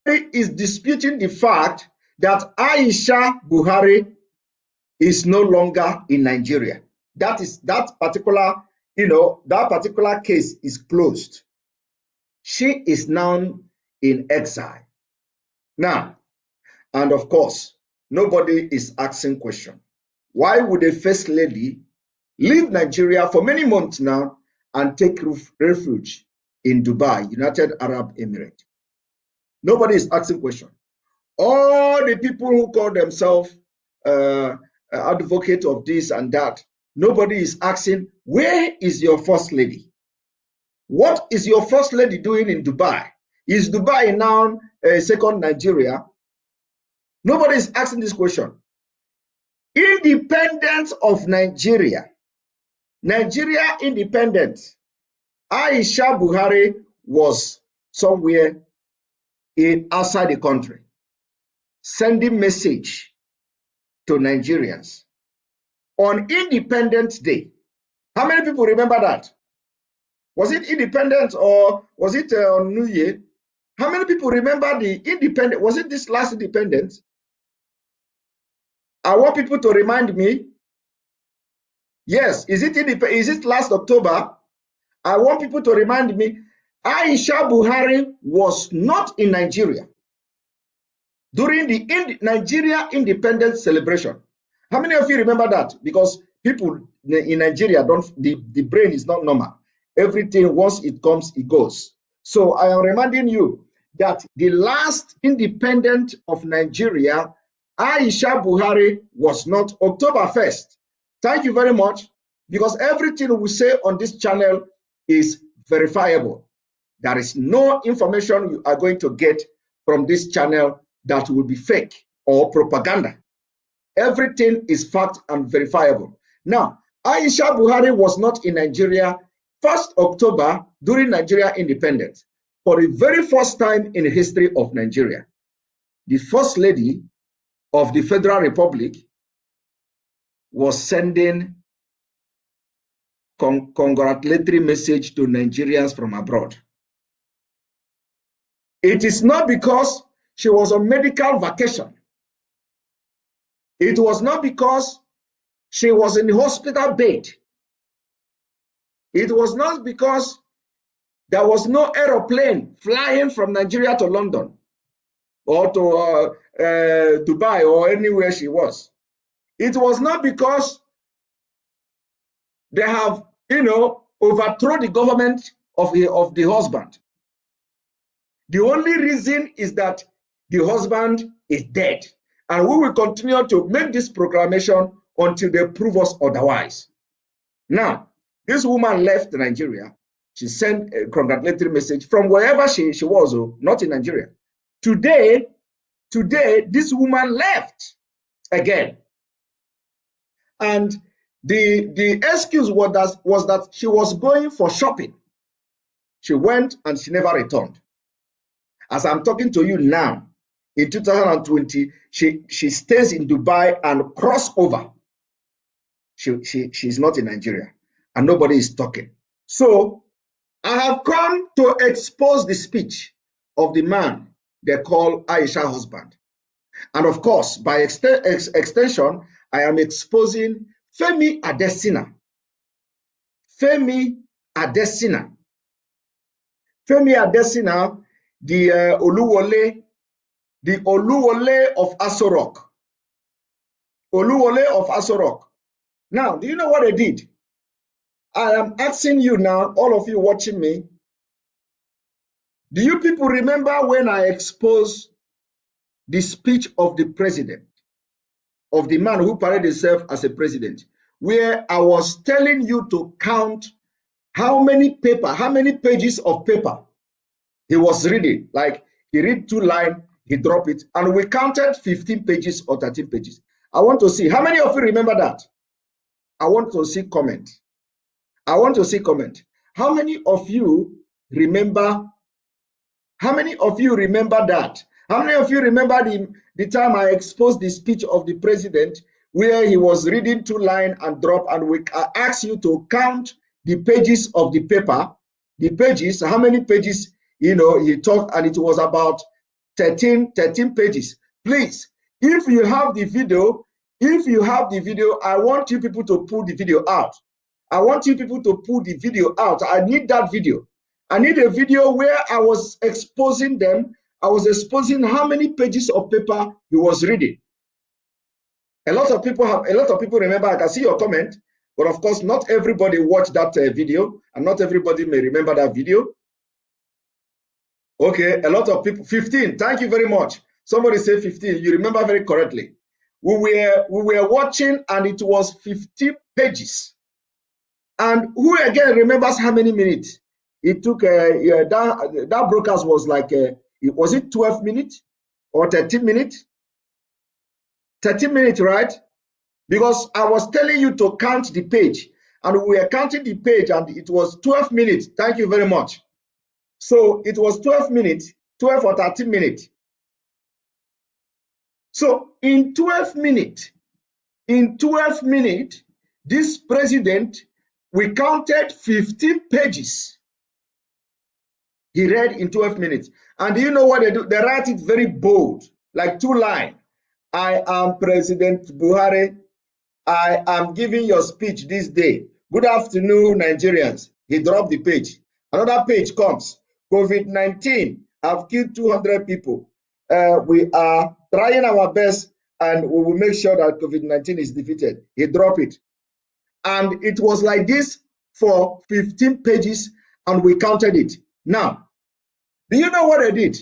is disputing the fact that Aisha Buhari is no longer in Nigeria. That particular, that particular case is closed. She is now in exile. Now, and of course, nobody is asking question. Why would a first lady leave Nigeria for many months now and take refuge in Dubai, United Arab Emirates? Nobody is asking question. All the people who call themselves advocate of this and that, nobody is asking, where is your first lady? What is your first lady doing in Dubai? Is Dubai now a second Nigeria? Nobody is asking this question. Independence of Nigeria. Nigeria independence. Aisha Buhari was somewhere outside the country, sending message to Nigerians on Independence Day. How many people remember that? Was it Independence or was it on New Year? How many people remember the Independence? Was it this last Independence? I want people to remind me. Yes, is it last October? I want people to remind me. Aisha Buhari was not in Nigeria during the Nigeria independence celebration. How many of you remember that? Because people in Nigeria the brain is not normal. Everything, once it comes, it goes. So I am reminding you that the last independent of Nigeria, Aisha Buhari, was not October 1st. Thank you very much, because everything we say on this channel is verifiable. There is no information you are going to get from this channel that will be fake or propaganda. Everything is fact and verifiable. Now, Aisha Buhari was not in Nigeria 1st October during Nigeria independence for the very first time in the history of Nigeria. The First Lady of the Federal Republic was sending congratulatory message to Nigerians from abroad. It is not because she was on medical vacation. It was not because she was in the hospital bed. It was not because there was no aeroplane flying from Nigeria to London or to Dubai or anywhere she was. It was not because they have, overthrown the government of the husband. The only reason is that the husband is dead. And we will continue to make this proclamation until they prove us otherwise. Now, this woman left Nigeria. She sent a congratulatory message from wherever she was, not in Nigeria. Today, this woman left again. And the excuse was that she was going for shopping. She went and she never returned. As I'm talking to you now, in 2020, she stays in Dubai and cross over. She's not in Nigeria, and nobody is talking. So I have come to expose the speech of the man they call Aisha husband. And of course, by extension, I am exposing Femi Adesina. Femi Adesina. Femi Adesina, the Oluwole of Aso Rock. Oluwole of Aso Rock. Now, do you know what they did? I am asking you now, all of you watching me, do you people remember when I exposed the speech of the president, of the man who paraded himself as a president, where I was telling you to count how many pages of paper he was reading? Like, he read 2 lines, he dropped it, and we counted 15 pages or 13 pages. I want to see, how many of you remember that? I want to see comment. I want to see comment. How many of you remember? How many of you remember that? How many of you remember the time I exposed the speech of the president where he was reading 2 lines and drop, and I asked you to count the pages of the paper, the pages, how many pages, he talked, and it was about 13 pages. Please, if you have the video, I want you people to pull the video out. I want you people to pull the video out. I need that video. I need a video where I was exposing them. I was exposing how many pages of paper he was reading. A lot of people remember. I can see your comment, but of course, not everybody watched that video, and not everybody may remember that video. Okay, a lot of people. 15. Thank you very much. Somebody said 15. You remember very correctly. We were watching, and it was 15 pages. And who again remembers how many minutes it took? That broadcast was like, was it 12 minutes or 13 minutes? 13 minutes, right? Because I was telling you to count the page, and we were counting the page, and it was 12 minutes. Thank you very much. So it was 12 minutes, 12 or 13 minutes. So in 12 minutes, this president, we counted 15 pages. He read in 12 minutes. And do you know what they do? They write it very bold, like 2 lines. I am President Buhari. I am giving your speech this day. Good afternoon, Nigerians. He dropped the page. Another page comes. COVID-19 have killed 200 people. We are trying our best, and we will make sure that COVID-19 is defeated. He dropped it. And it was like this for 15 pages, and we counted it. Now, do you know what I did?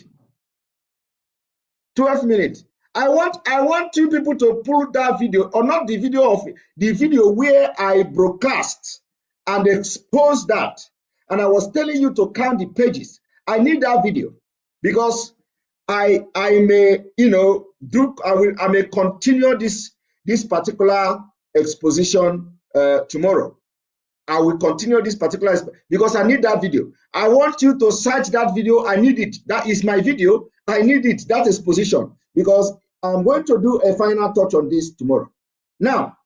12 minutes. I want you people to pull that video, or not the video of the video where I broadcast and expose that. And I was telling you to count the pages. I need that video because I may, I may continue this particular exposition tomorrow. I will continue this particular because I need that video. I want you to search that video. I need it. That is my video. I need it. That exposition, because I'm going to do a final touch on this tomorrow. Now,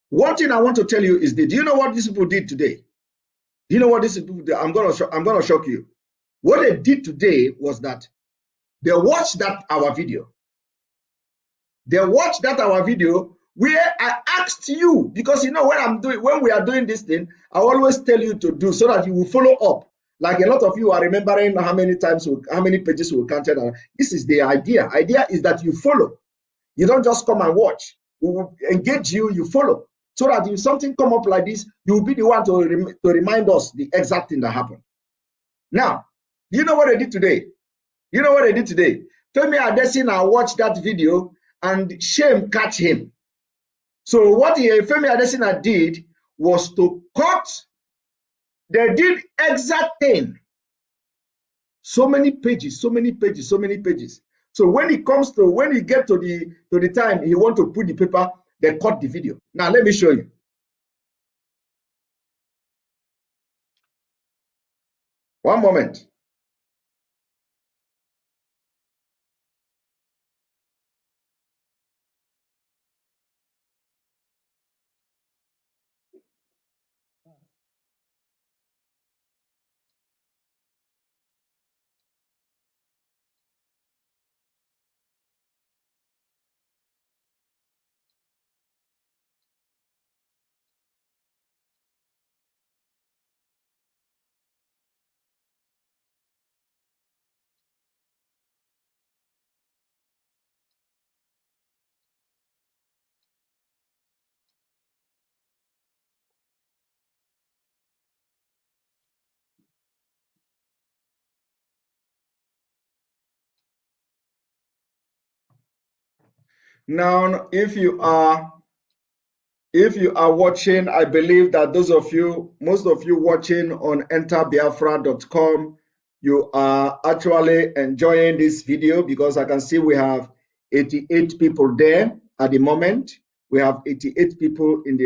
one thing I want to tell you is this. Do you know what these people did today? Do you know what these people did? I'm gonna shock you. What they did today was that they watched our video. They watched our video where I asked you, because when we are doing this thing, I always tell you to do so that you will follow up. Like a lot of you are remembering how many pages we counted. This is the idea. Idea is that you follow. You don't just come and watch. We will engage you, you follow. So that if something come up like this, you will be the one to remind us the exact thing that happened. Now, you know what I did today? You know what I did today? Femi Adesina watched that video and shame catch him. So what Femi Adesina did was to cut. They did exact thing. So many pages, so many pages, so many pages. So when it get to the time he want to put the paper, they cut the video. Now let me show you. One moment. Now, if you are watching, I believe that most of you watching on enterbiafra.com, you are actually enjoying this video, because I can see we have 88 people there at the moment. We have 88 people in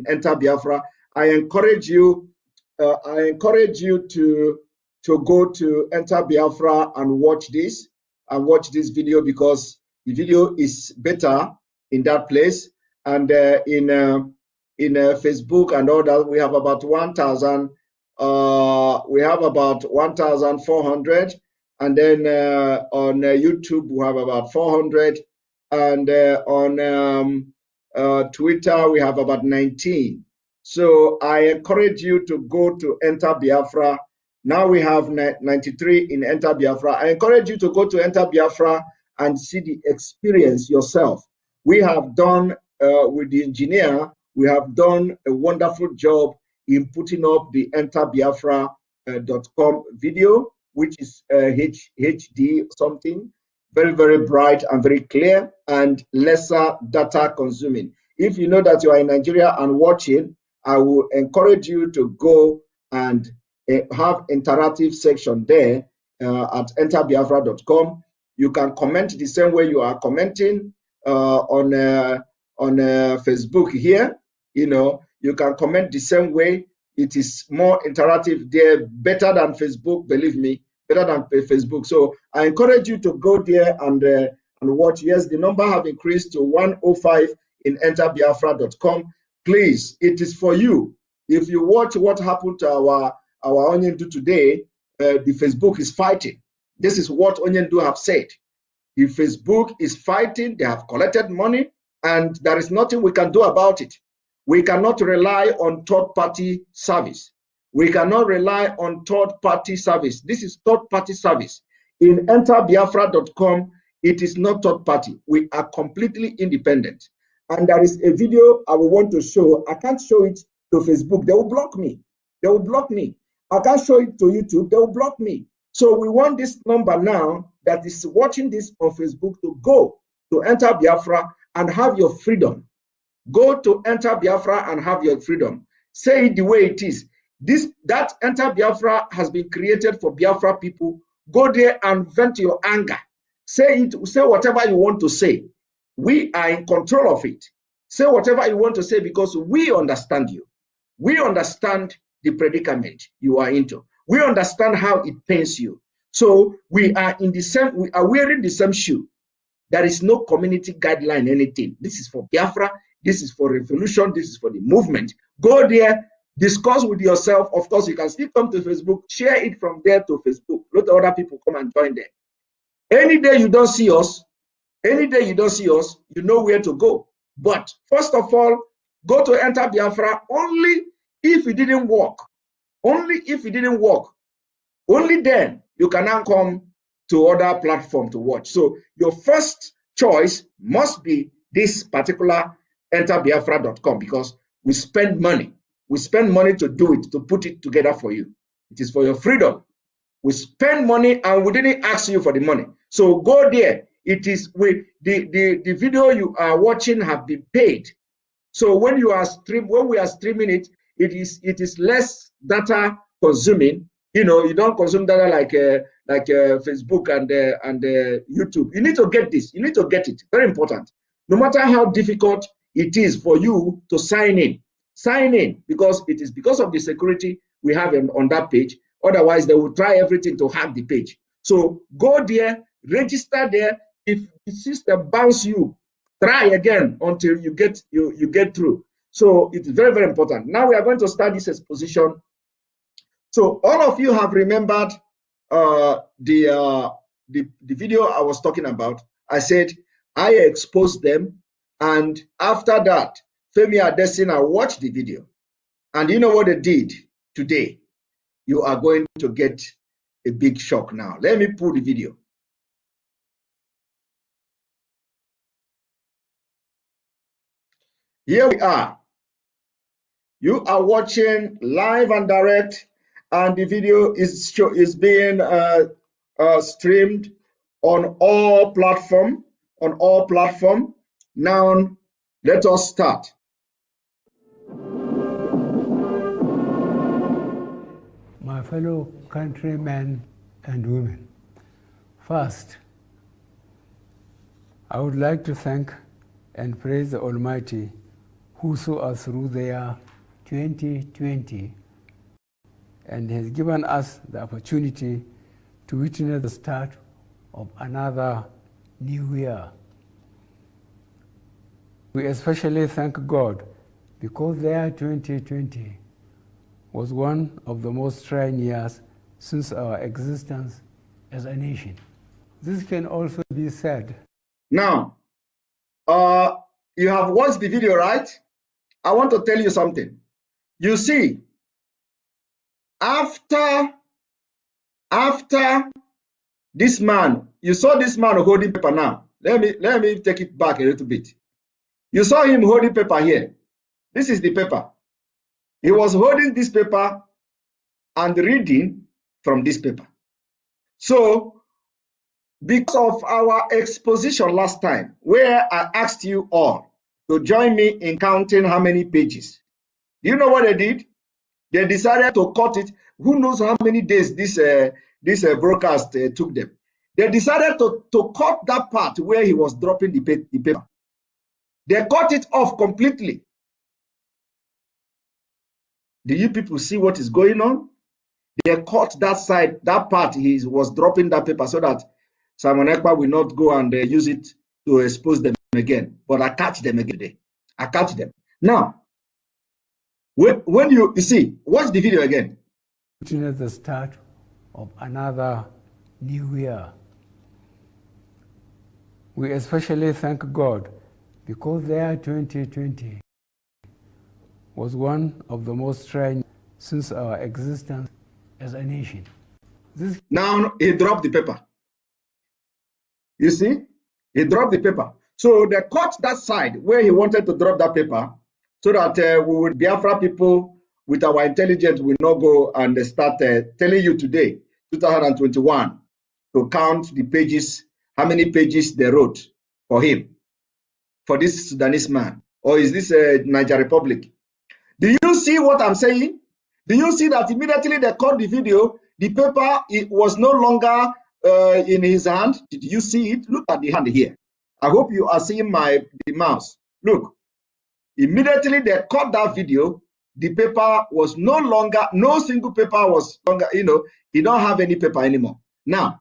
Enter Biafra. I encourage you to go to Enter Biafra and watch this video, because the video is better in that place. And in Facebook and all that, we have about 1,000. We have about 1,400. And then on YouTube, we have about 400. And on Twitter, we have about 19. So I encourage you to go to Enter Biafra. Now we have 93 in Enter Biafra. I encourage you to go to Enter Biafra and see the experience yourself. We have done with the engineer, we have done a wonderful job in putting up the enterbiafra.com video, which is HD something, very, very bright and very clear and lesser data consuming. If you know that you are in Nigeria and watching, I will encourage you to go and have interactive section there at enterbiafra.com. You can comment the same way you are commenting on Facebook here. You know, you can comment the same way. It is more interactive there, better than Facebook, believe me, better than Facebook. So I encourage you to go there and watch. Yes, the number have increased to 105 in enterbiafra.com. Please, it is for you. If you watch what happened to our Onyendu today, the Facebook is fighting. This is what Onyendu have said. The Facebook is fighting. They have collected money, and there is nothing we can do about it. We cannot rely on third-party service. We cannot rely on third-party service. This is third-party service. In enterbiafra.com, it is not third-party. We are completely independent. And there is a video I will want to show. I can't show it to Facebook. They will block me. They will block me. I can't show it to YouTube. They will block me. So we want this number now that is watching this on Facebook to go to Enter Biafra and have your freedom. Go to Enter Biafra and have your freedom. Say it the way it is. That Enter Biafra has been created for Biafra people. Go there and vent your anger. Say it. Say whatever you want to say. We are in control of it. Say whatever you want to say because we understand you. We understand the predicament you are into. We understand how it pains you. So we are in the same. We are wearing the same shoe. There is no community guideline, anything. This is for Biafra. This is for revolution. This is for the movement. Go there, discuss with yourself. Of course, you can still come to Facebook, share it from there to Facebook. Let other people come and join there. Any day you don't see us, you know where to go. But first of all, go to Enter Biafra only if it didn't work. Only if it didn't work. Only then you can now come to other platform to watch. So your first choice must be this particular enterbiafra.com because we spend money. We spend money to do it, to put it together for you. It is for your freedom. We spend money and we didn't ask you for the money. So go there. It is the video you are watching have been paid. So when we are streaming it, it is less data consuming. You know, you don't consume data like Facebook and YouTube. You need to get this. You need to get it. Very important. No matter how difficult it is for you to sign in because it is because of the security we have on that page. Otherwise, they will try everything to hack the page. So go there, register there. If the system bounce you, try again until you get through. So it's very, very important. Now we are going to start this exposition. So all of you have remembered the video I was talking about. I said I exposed them, and after that, Femi Adesina watched the video, and you know what they did today? You are going to get a big shock now. Let me pull the video. Here we are. You are watching live and direct, and the video is being streamed on all platform. Now, let us start. My fellow countrymen and women, first, I would like to thank and praise the Almighty who saw us through the year 2020 and has given us the opportunity to witness the start of another new year. We especially thank God because the year 2020 was one of the most trying years since our existence as a nation. This can also be said. Now, you have watched the video, right? I want to tell you something. You see, after this man, you saw this man holding paper now. Let me take it back a little bit. You saw him holding paper here. This is the paper. He was holding this paper and reading from this paper. So, because of our exposition last time, where I asked you all to join me in counting how many pages, do you know what they did? They decided to cut it. Who knows how many days this broadcast took them? They decided to cut that part where he was dropping the paper. They cut it off completely. Do you people see what is going on? They cut that side, that part he was dropping that paper so that Simon Ekpa will not go and use it to expose them again. But I catch them again today. I catch them. Now, when you see, watch the video again. At the start of another new year. We especially thank God because the year 2020 was one of the most trying since our existence as a nation. Now he dropped the paper. You see, he dropped the paper. So they cut that side where he wanted to drop that paper so that we would Biafra people with our intelligence will not go and start telling you today, 2021, to count the pages, how many pages they wrote for him, for this Sudanese man, or is this Niger Republic? Do you see what I'm saying? Do you see that immediately they cut the video, the paper it was no longer in his hand? Did you see it? Look at the hand here. I hope you are seeing the mouse. Look, immediately they cut that video, the paper was no longer, no single paper was longer, he don't have any paper anymore. Now,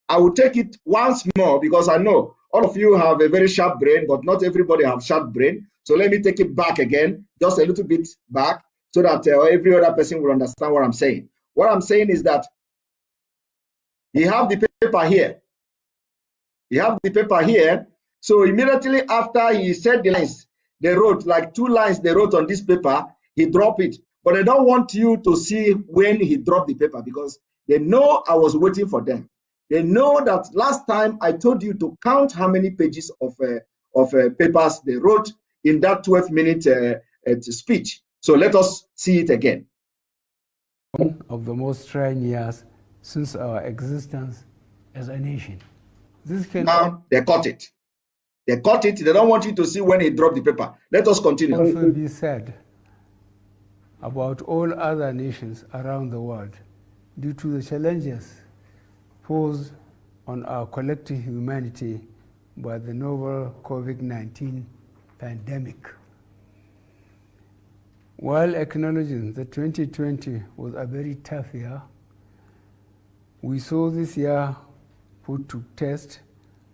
I will take it once more because I know all of you have a very sharp brain, but not everybody have sharp brain. So let me take it back again, just a little bit back, so that every other person will understand what I'm saying. What I'm saying is that you have the paper here. You have the paper here. So immediately after he said the lines, they wrote like 2 lines they wrote on this paper, he dropped it. But I don't want you to see when he dropped the paper because they know I was waiting for them. They know that last time I told you to count how many pages of papers they wrote in that 12-minute speech. So let us see it again. One of the most trying years since our existence as a nation. This can now they cut it. They cut it. They don't want you to see when he dropped the paper. Let us continue. Also be said about all other nations around the world due to the challenges posed on our collective humanity by the novel COVID-19 pandemic. While acknowledging that 2020 was a very tough year, we saw this year put to test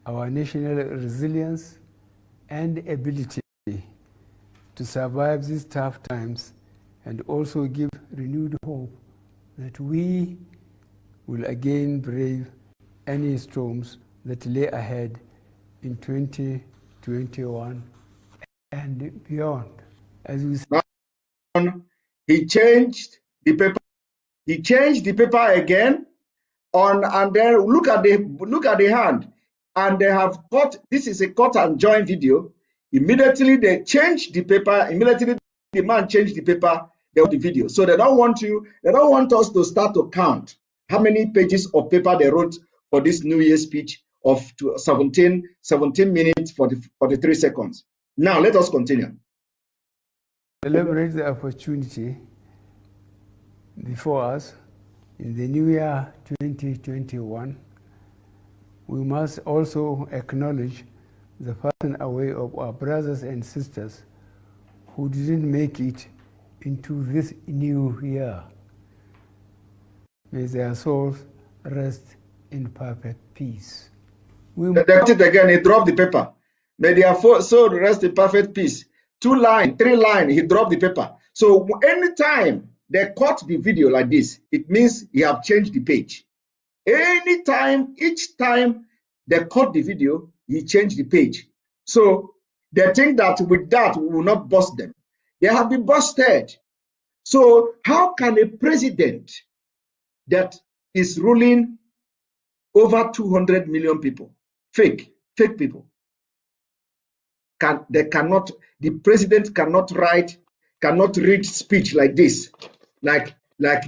our national resilience and ability to survive these tough times and also give renewed hope that we will again brave any storms that lay ahead in 2021 and beyond. As we he changed the paper. He changed the paper again and then look at the hand. And they have cut, this is a cut and join video. Immediately they changed the paper, immediately the man changed the paper, the video. So they don't want us to start to count how many pages of paper they wrote for this New Year's speech of 17 minutes 43 seconds. Now let us continue. Celebrate the opportunity before us in the new year 2021. We must also acknowledge the passing away of our brothers and sisters who didn't make it into this new year. May their souls rest in perfect peace. They cut it again, he dropped the paper. May their soul rest in perfect peace. 2 lines, 3 lines, he dropped the paper. So anytime they cut the video like this, it means he have changed the page. Anytime, each time they cut the video, he changed the page. So they think that with that, we will not bust them. They have been busted. So how can a president that is ruling over 200 million people, fake people, the president cannot read speech like this, like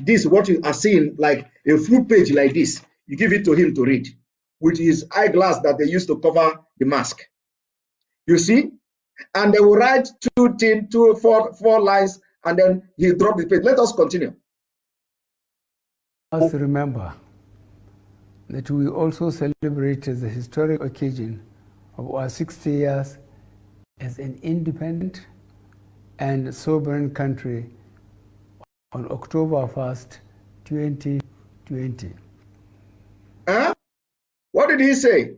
this, what you are seeing, like a full page like this, you give it to him to read with his eyeglass that they used to cover the mask. You see? And they will write four lines, and then he drop the page. Let us continue. Must remember that we also celebrated the historic occasion of our 60 years as an independent and sovereign country on October 1st, 2020. What did he say?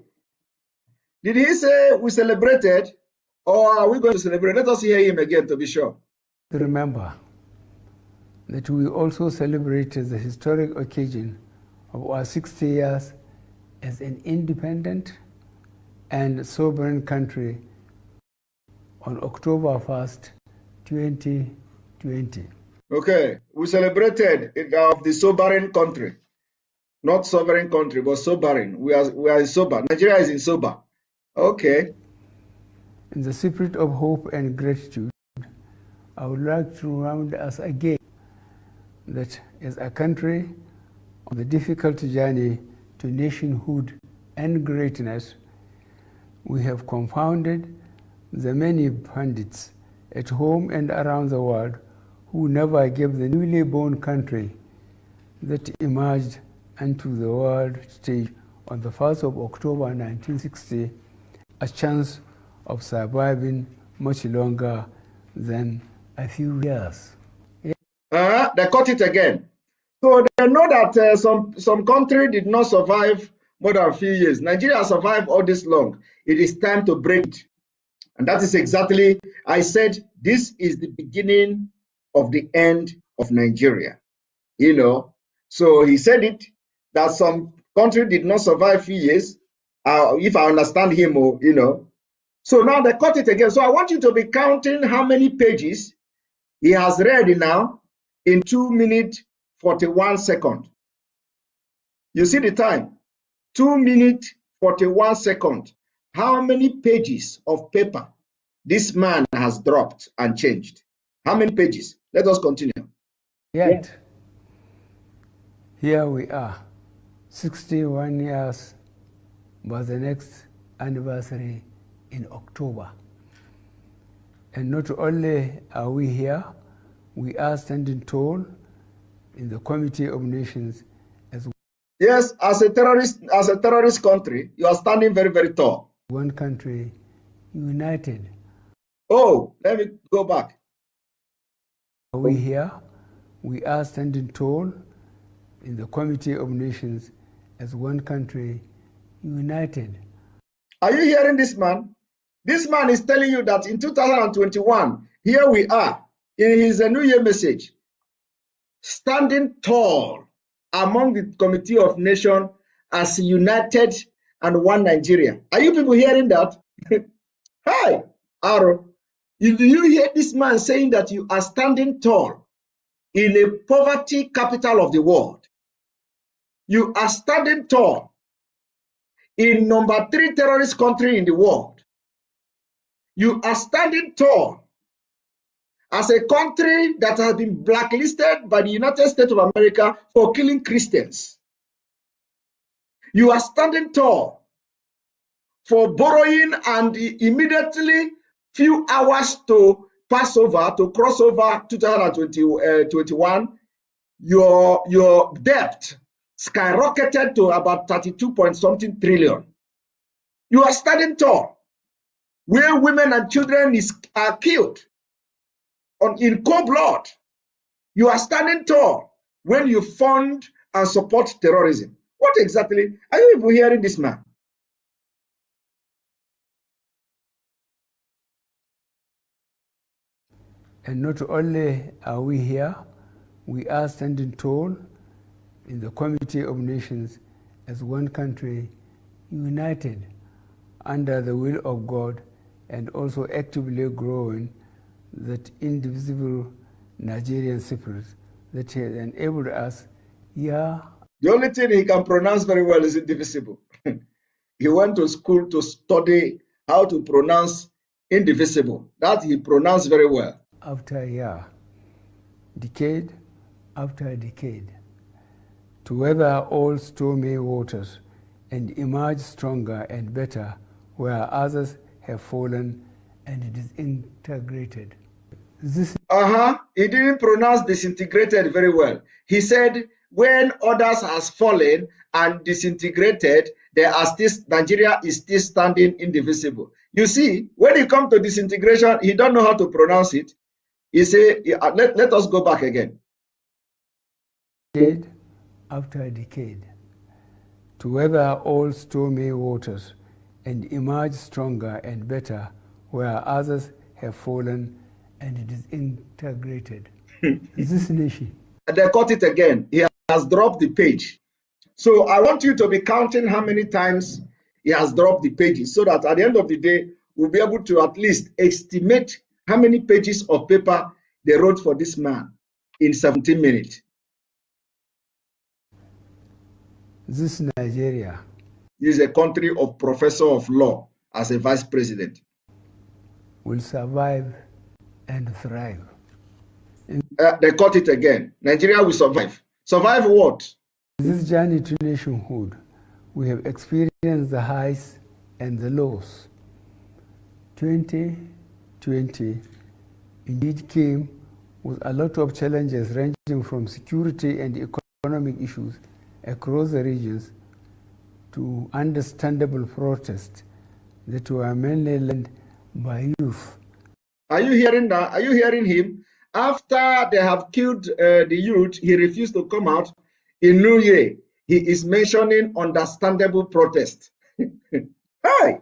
Did he say we celebrated, or are we going to celebrate? Let us hear him again to be sure. Remember that we also celebrated the historic occasion of our 60 years as an independent and sovereign country on October 1st, 2020. Okay, we celebrated of the sovereign country. Not sovereign country, but sovereign. We are in sober. Nigeria is in sober. Okay. In the spirit of hope and gratitude, I would like to remind us again that as a country on the difficult journey to nationhood and greatness, we have confounded the many pundits at home and around the world who never gave the newly born country that emerged onto the world stage on the 1st of October 1960 a chance of surviving much longer than a few years. They cut it again. So they know that some country did not survive more than a few years. Nigeria survived all this long. It is time to break it. And that is exactly, I said, this is the beginning of the end of Nigeria. You know, so he said it, that some country did not survive a few years, if I understand him, you know. So now they cut it again. So I want you to be counting how many pages he has read now in 2 minutes 41 seconds. You see the time? 2 minutes 41 seconds. How many pages of paper this man has dropped and changed? How many pages? Let us continue. Yet, here we are, 61 years was the next anniversary in October. And not only are we here, we are standing tall in the Committee of Nations as well. Yes, as a terrorist country, you are standing very, very tall. One country, united. Oh, let me go back. Are we here? We are standing tall in the Committee of Nations as one country, united. Are you hearing this man? This man is telling you that in 2021, here we are in his New Year message, standing tall among the Committee of Nations as united and one Nigeria. Are you people hearing that? Hi, Aro. Do you hear this man saying that you are standing tall in a poverty capital of the world? You are standing tall in number 3 terrorist country in the world. You are standing tall as a country that has been blacklisted by the United States of America for killing Christians. You are standing tall for borrowing and immediately few hours to pass over, to cross over 2021, your debt skyrocketed to about 32 point something trillion. You are standing tall where women and children are killed in cold blood. You are standing tall when you fund and support terrorism. What exactly are you people hearing this man? And not only are we here, we are standing tall in the Committee of Nations as one country, united under the will of God, and also actively growing that indivisible Nigerian spirit that has enabled us, The only thing he can pronounce very well is indivisible. He went to school to study how to pronounce indivisible. That he pronounced very well. After year, decade after decade, to weather all stormy waters and emerge stronger and better where others have fallen and disintegrated. He didn't pronounce disintegrated very well. He said when others has fallen and disintegrated, Nigeria is still standing indivisible. You see, when it comes to disintegration, he don't know how to pronounce it. He say, let us go back again. Decade after decade, to weather all stormy waters and emerge stronger and better where others have fallen and disintegrated. This nation. They caught it again. He has dropped the page. So I want you to be counting how many times he has dropped the pages so that at the end of the day, we'll be able to at least estimate how many pages of paper they wrote for this man in 17 minutes. This Nigeria is a country of professor of law as a vice president. Will survive and thrive. They caught it again. Nigeria will survive. Survive what? This journey to nationhood, we have experienced the highs and the lows. 2020 indeed came with a lot of challenges ranging from security and economic issues across the regions to understandable protests that were mainly led by youth. Are you hearing that? Are you hearing him? After they have killed the youth, he refused to come out. In New Year, he is mentioning understandable protest. Hey!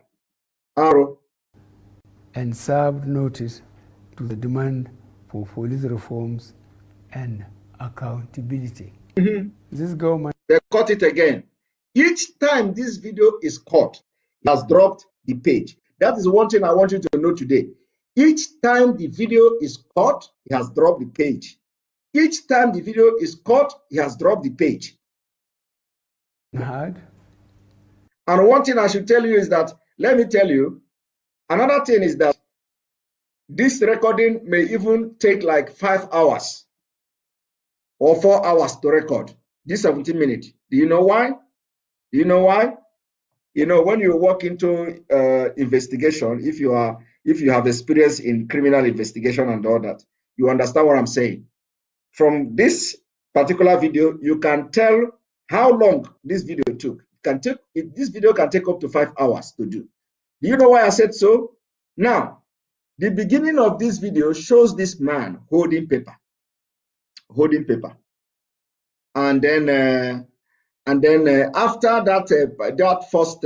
And served notice to the demand for police reforms and accountability. This government... They caught it again. Each time this video is caught, he has dropped the page. That is one thing I want you to know today. Each time the video is caught, he has dropped the page. Each time the video is caught, he has dropped the page. Hard. And one thing I should tell you is that, let me tell you, another thing is that this recording may even take like 5 hours or 4 hours to record. This 17 minutes. Do you know why? Do you know why? You know, when you walk into investigation, if you have experience in criminal investigation and all that, you understand what I'm saying. From this particular video, you can tell how long this video took. This video can take up to 5 hours to do. Do you know why I said so? Now, the beginning of this video shows this man holding paper. And then after that first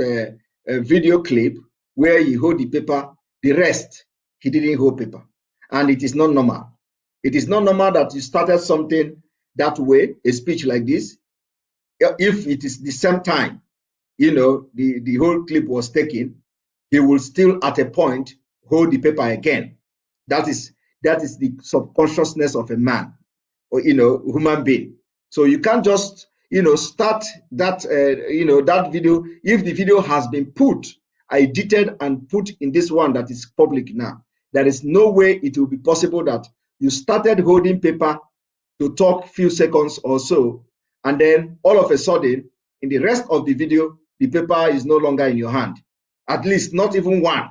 video clip where he hold the paper, the rest he didn't hold paper, and it is not normal. It is not normal that you started something that way, a speech like this. If it is the same time, you know, the whole clip was taken, he will still at a point hold the paper again. That is the subconsciousness of a man, or human being. So you can't just start that that video. If the video has been edited and put in this one that is public now, there is no way it will be possible that you started holding paper to talk few seconds or so, and then all of a sudden in the rest of the video the paper is no longer in your hand, at least not even one.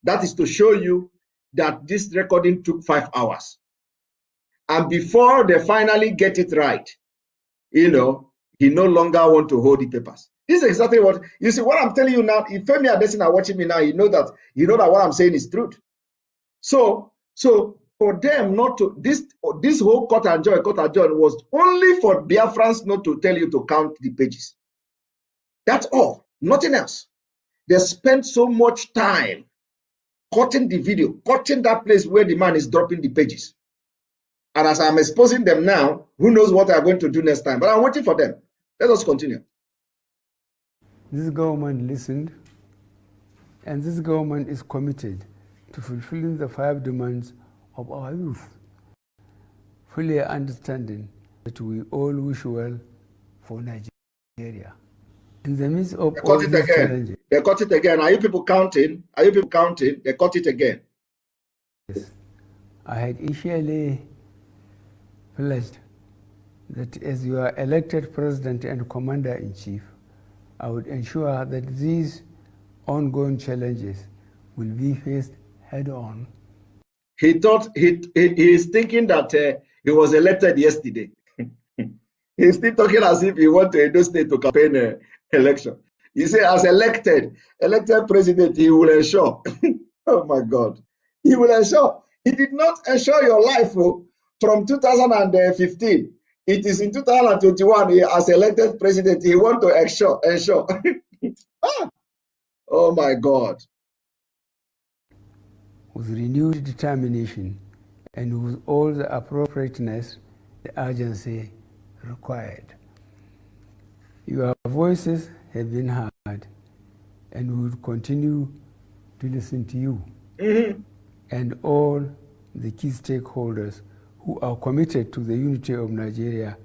That is to show you that this recording took 5 hours, and before they finally get it right, he no longer want to hold the papers. This is exactly what you see. What I'm telling you now, if Femi Adesina are watching me now, you know that what I'm saying is truth. So for them not to, this whole cut and join was only for Biafrans not to tell you to count the pages. That's all, nothing else. They spent so much time cutting the video, cutting that place where the man is dropping the pages. And as I'm exposing them now, who knows what they are going to do next time. But I'm waiting for them. Let us continue. This government listened, and this government is committed to fulfilling the 5 demands of our youth, fully understanding that we all wish well for Nigeria. In the midst of They all cut it these again. challenges, They cut it again. Are you people counting? Are you people counting? They cut it again. I had initially pledged that as your elected president and commander-in-chief, I would ensure that these ongoing challenges will be faced head-on. He thought he is thinking that he was elected yesterday. He's still talking as if he went to Edo State to campaign election. He said, as elected president, he will ensure. Oh my God. He will ensure. He did not ensure your life from 2015. It is in 2021, as elected president, he want to ensure. Oh my God. With renewed determination and with all the appropriateness, the urgency required. Your voices have been heard, and we will continue to listen to you and all the key stakeholders who are committed to the unity of Nigeria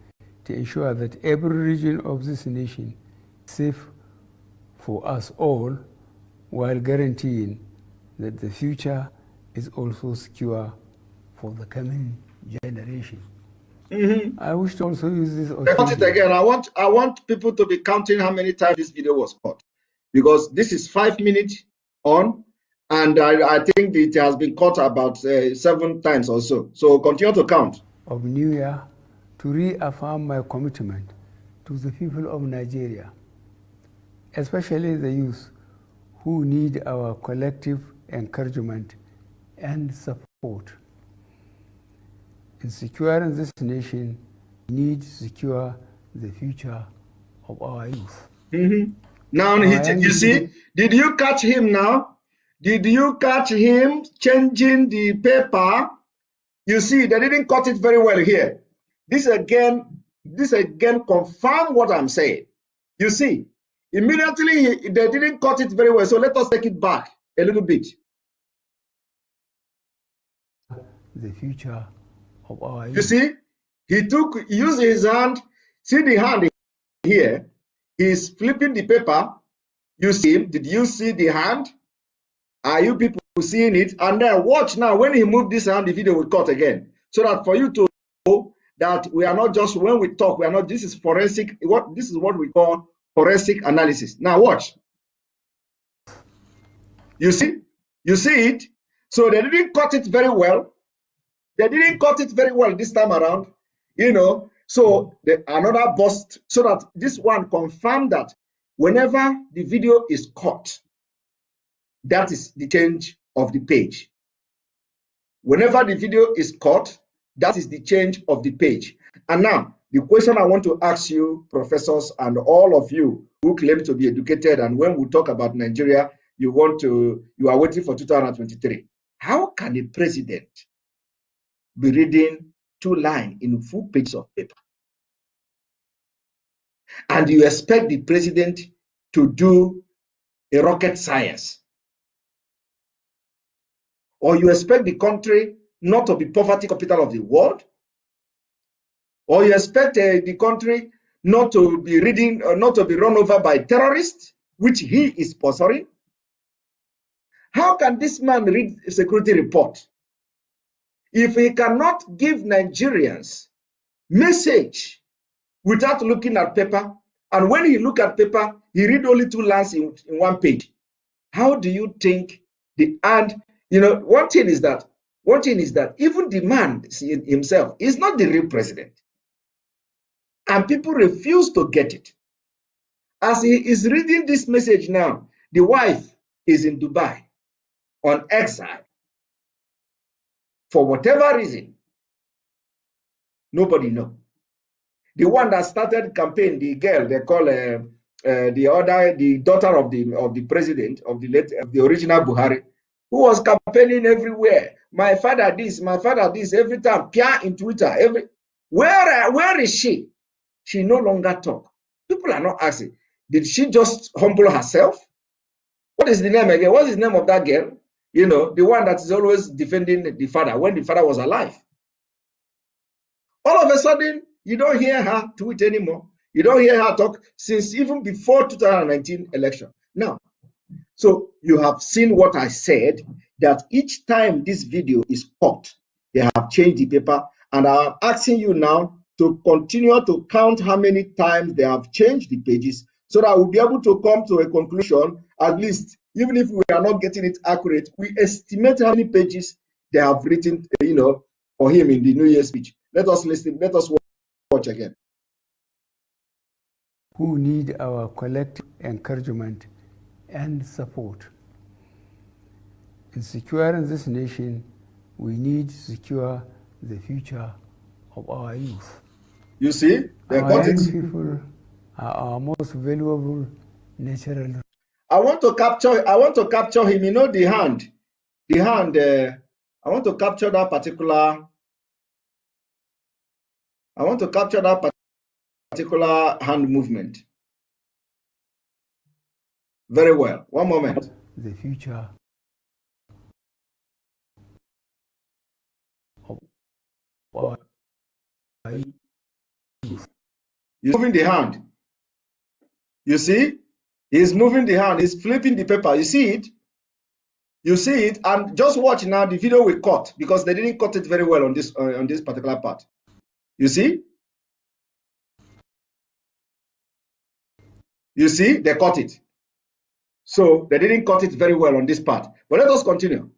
to ensure that every region of this nation is safe for us all, while guaranteeing that the future is also secure for the coming generation. I wish to also use this occasion. Cut it again. I want people to be counting how many times this video was cut, because this is 5 minutes on, and I think it has been cut about 7 times or so. So continue to count. Of New Year, to reaffirm my commitment to the people of Nigeria, especially the youth who need our collective encouragement and support. In securing this nation, we need to secure the future of our youth. Now, you see, did you catch him now? Did you catch him changing the paper? You see, they didn't cut it very well here. This again confirms what I'm saying. You see, immediately they didn't cut it very well. So let us take it back a little bit. The future of our youth. You see, he used his hand. See the hand here. He's flipping the paper. You see him. Did you see the hand? Are you people seeing it? And then watch now. When he moved this hand, the video will cut again. So that for you to know that we are not just, when we talk, we are not, this is forensic. This is what we call forensic analysis. Now watch. You see? You see it? So they didn't cut it very well. They didn't cut it very well this time around, you know. So another bust, so that this one confirmed that whenever the video is cut, that is the change of the page. Whenever the video is cut, that is the change of the page. And now, the question I want to ask you, professors, and all of you who claim to be educated, and when we talk about Nigeria, you are waiting for 2023. How can a president be reading 2 lines in full pages of paper? And you expect the president to do a rocket science? Or you expect the country not to be poverty capital of the world? Or you expect the country not to be not to be run over by terrorists, which he is sponsoring? How can this man read a security report if he cannot give Nigerians message without looking at paper? And when he look at paper, he read only 2 lines in 1 page. How do you think you know, one thing is that even the man himself is not the real president. And people refuse to get it. As he is reading this message now, the wife is in Dubai on exile. For whatever reason, nobody knows. The one that started campaign, the girl they call the daughter of the president of the original Buhari, who was campaigning everywhere. My father this, every time, Pia in Twitter, where is she? She no longer talk. People are not asking. Did she just humble herself? What is the name again? What is the name of that girl? You know, the one that is always defending the father when the father was alive. All of a sudden, you don't hear her tweet anymore. You don't hear her talk since even before 2019 election. Now, so you have seen what I said, that each time this video is cut, they have changed the paper. And I'm asking you now to continue to count how many times they have changed the pages so that we'll be able to come to a conclusion, at least, even if we are not getting it accurate, we estimate how many pages they have written, for him in the New Year's speech. Let us listen, let us watch again. Who need our collective encouragement and support. In securing this nation, we need to secure the future of our youth. You see, our young people are our most valuable natural. I want to capture him. You know, the hand. I want to capture that particular. I want to capture that particular hand movement. Very well. One moment. The future of our youth. He's moving the hand. You see? He's moving the hand. He's flipping the paper. You see it? You see it? And just watch now. The video we cut because they didn't cut it very well on this particular part. You see? You see? They cut it. So they didn't cut it very well on this part. But let us continue.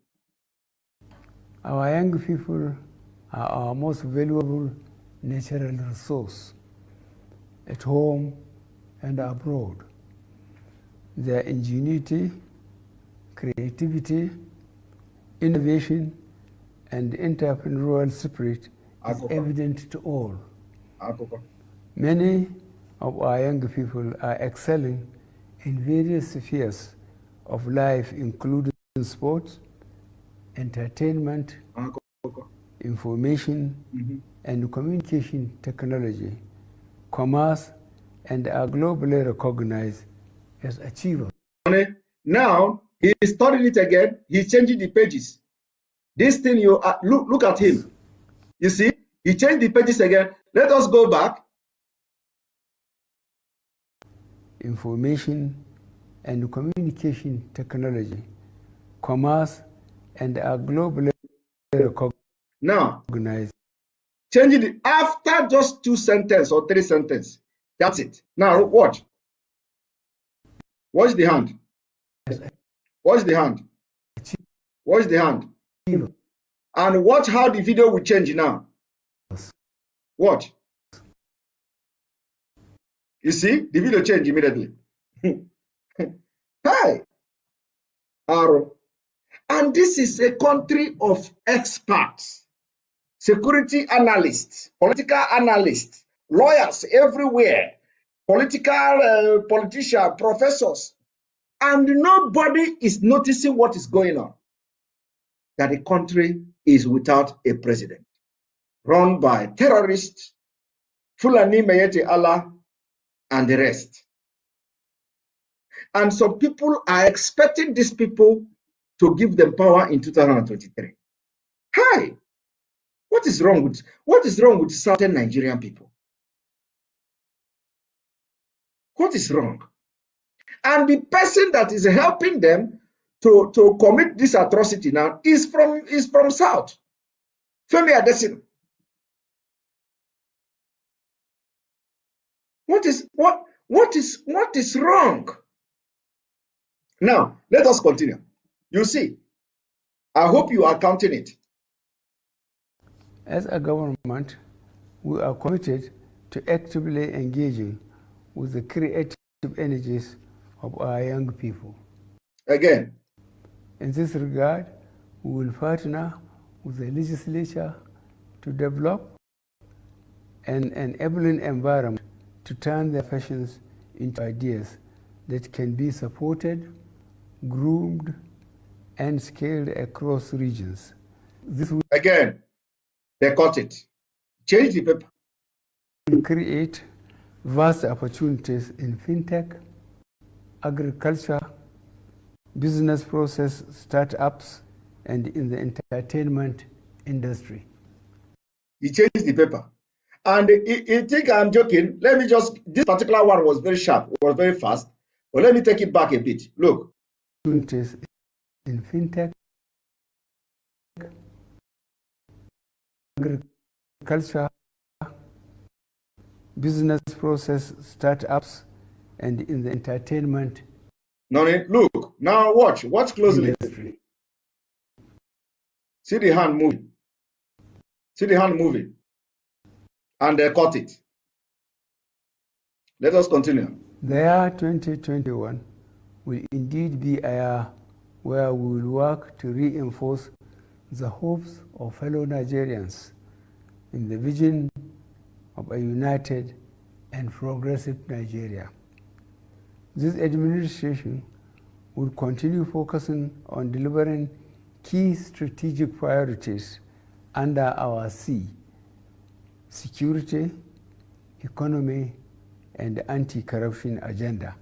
Our young people are our most valuable natural resource at home and abroad. Their ingenuity, creativity, innovation, and entrepreneurial spirit is evident to all. Many of our young people are excelling in various spheres of life, including sports, entertainment, information and communication technology, commerce, and are globally recognized as achievers. Now, he's studying it again. He's changing the pages. This thing, look at him. You see, he changed the pages again. Let us go back. Information and communication technology, commerce, and are globally recognized. Now, changing it after just 2 sentences or 3 sentences. That's it. Now, watch. Watch the hand. Watch the hand. Watch the hand. And watch how the video will change now. Watch. You see, the video changed immediately. Hi. And this is a country of experts, security analysts, political analysts, lawyers everywhere, politicians, professors, and nobody is noticing what is going on. That the country is without a president, run by terrorists, Fulani Mayete Allah, and the rest. And some people are expecting these people to give them power in 2023. Hi, what is wrong with certain Nigerian people? What is wrong? And the person that is helping them to commit this atrocity now is from South. Femi Adesina. What is wrong? Now, let us continue. You see, I hope you are counting it. As a government, we are committed to actively engaging with the creative energies of our young people. Again. In this regard, we will partner with the legislature to develop an enabling environment to turn their passions into ideas that can be supported, groomed, and scaled across regions. This will again, they cut it. Change the paper. Will create vast opportunities in fintech, agriculture, business process startups, and in the entertainment industry. He changed the paper. And you think I'm joking? Let me just, this particular one was very sharp, was very fast. But let me take it back a bit. Look. In fintech, agriculture, business process startups, and in the entertainment. No, look, now watch closely. Industry. See the hand moving. See the hand moving. And they caught it. Let us continue. The year 2021 will indeed be a year where we will work to reinforce the hopes of fellow Nigerians in the vision of a united and progressive Nigeria. This administration will continue focusing on delivering key strategic priorities under our C: security, economy, and anti-corruption agenda.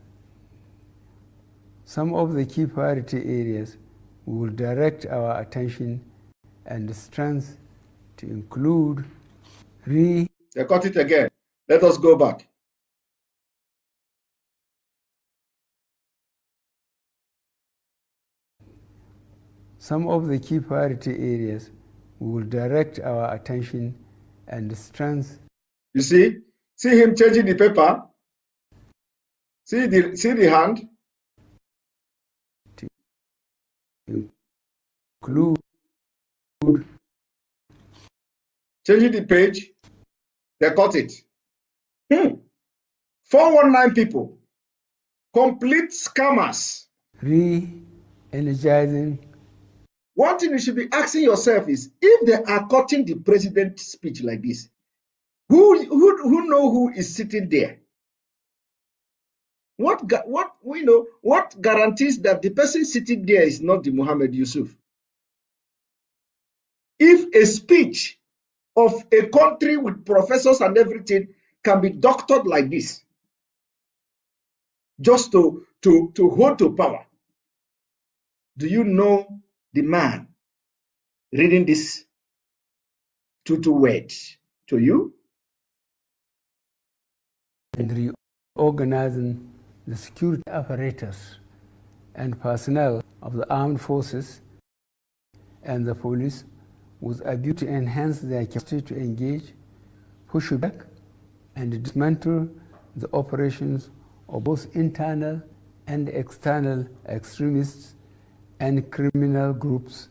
Some of the key priority areas we will direct our attention and strength to include They got it again. Let us go back. Some of the key priority areas we will direct our attention and strength. You see him changing the paper. See the hand. To include changing the page. They got it. 419 people. Complete scammers. Re-energizing. One thing you should be asking yourself is, if they are cutting the president's speech like this, who know who is sitting there? What guarantees that the person sitting there is not the Mohammed Yusuf? If a speech of a country with professors and everything can be doctored like this, just to hold to power, do you know the man reading this two words to you? And reorganizing the security apparatus and personnel of the armed forces and the police with a view to enhance their capacity to engage, push back, and dismantle the operations of both internal and external extremists and criminal groups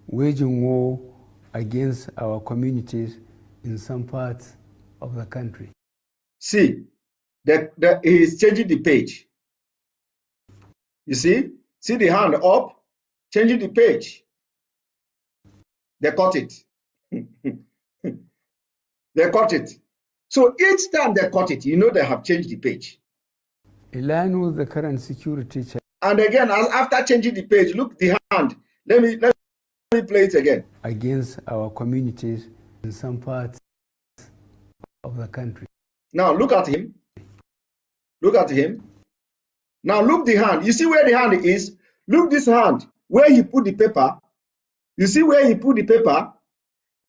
waging war against our communities in some parts of the country. See, that he is changing the page. You see the hand up, changing the page. They caught it. They caught it. So each time they caught it, you know they have changed the page. In line with the current security. And again, after changing the page, look the hand. Let me play it again. Against our communities in some parts of the country. Now look at him. Look at him. Now look the hand. You see where the hand is? Look this hand, where he put the paper. You see where he put the paper?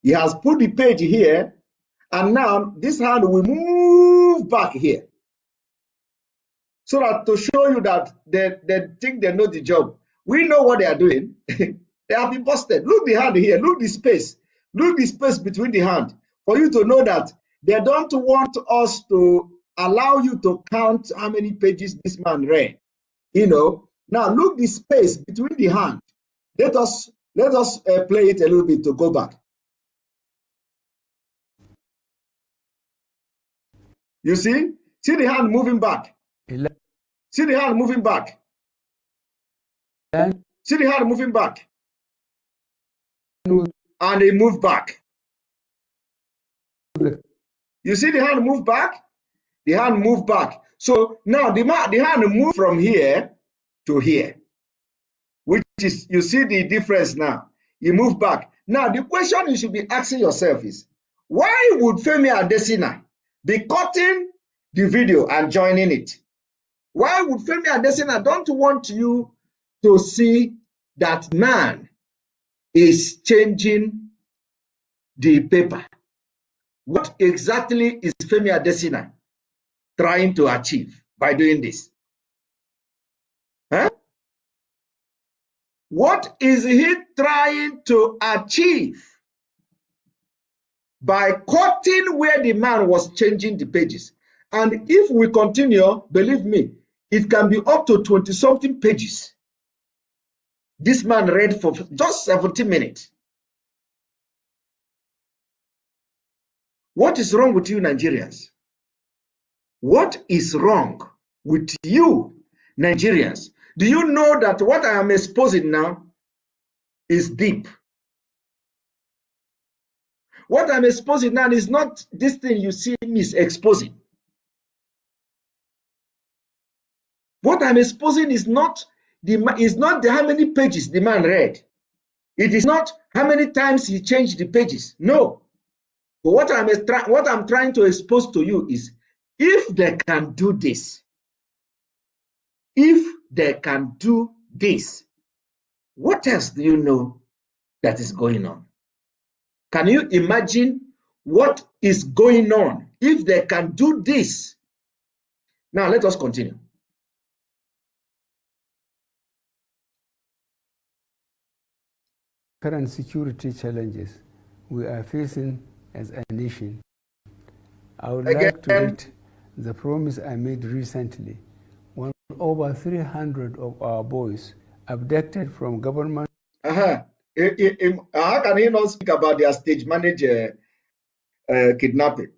He has put the page here, and now this hand will move back here. So that to show you that they think they know the job. We know what they are doing. They have been busted. Look the hand here. Look the space. Look the space between the hand, for you to know that they don't want us to allow you to count how many pages this man read. Now look the space between the hand. Let us play it a little bit to go back. You see the hand moving back. See the hand moving back. See the hand moving back. And it moved back. You see the hand move back? The hand moved back. So now the hand moved from here to here, which is, you see the difference now. You move back. Now the question you should be asking yourself is, why would Femi Adesina be cutting the video and joining it? Why would Femi Adesina don't want you to see that man is changing the paper? What exactly is Femi Adesina trying to achieve by doing this? Huh? What is he trying to achieve by cutting where the man was changing the pages? And if we continue, believe me, it can be up to 20-something pages. This man read for just 17 minutes. What is wrong with you, Nigerians? What is wrong with you, Nigerians? Do you know that what I am exposing now is deep? What I'm exposing now is not this thing you see me exposing. What I'm exposing is not how many pages the man read. It is not how many times he changed the pages. No. But what I'm trying to expose to you is, if they can do this, what else do you know that is going on? Can you imagine what is going on if they can do this? Now let us continue. Current security challenges we are facing as a nation. I would like to read the promise I made recently when over 300 of our boys abducted from government. How can he not speak about their stage manager kidnapping?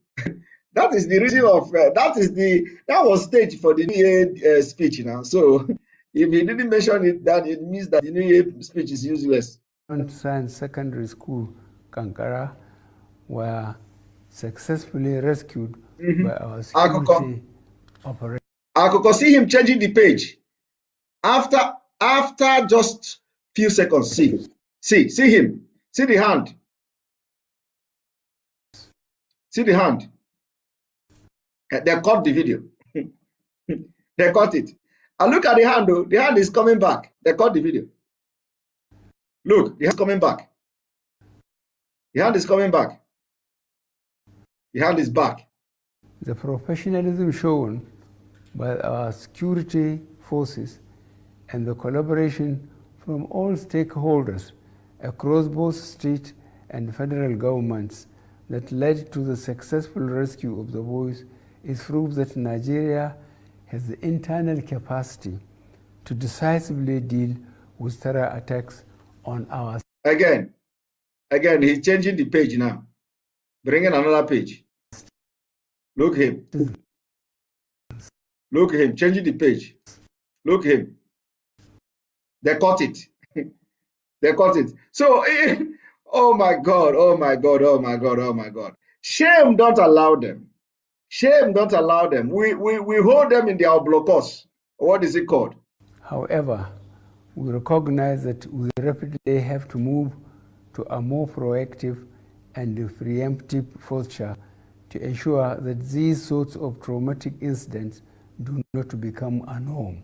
That is the reason of that was staged for the New Year speech now. So if he didn't mention it, that it means that the New Year speech is useless. Science Secondary School, Kankara, were successfully rescued by our security operation. I could see him changing the page after just few seconds. See him. See the hand. See the hand. They cut the video. They cut it. And look at the hand, though. The hand is coming back. They cut the video. Look, the hand is coming back. The hand is coming back. The hand is back. The professionalism shown by our security forces and the collaboration from all stakeholders across both state and federal governments that led to the successful rescue of the boys is proof that Nigeria has the internal capacity to decisively deal with terror attacks on our... Again, he's changing the page now. Bring in another page. Look him. Look him, changing the page. Look him. They cut it. They cut it. So, oh my God, oh my God, oh my God, oh my God. Shame don't allow them. Shame don't allow them. We hold them in their blockos. What is it called? However, we recognize that we rapidly have to move to a more proactive and preemptive posture to ensure that these sorts of traumatic incidents do not become a norm.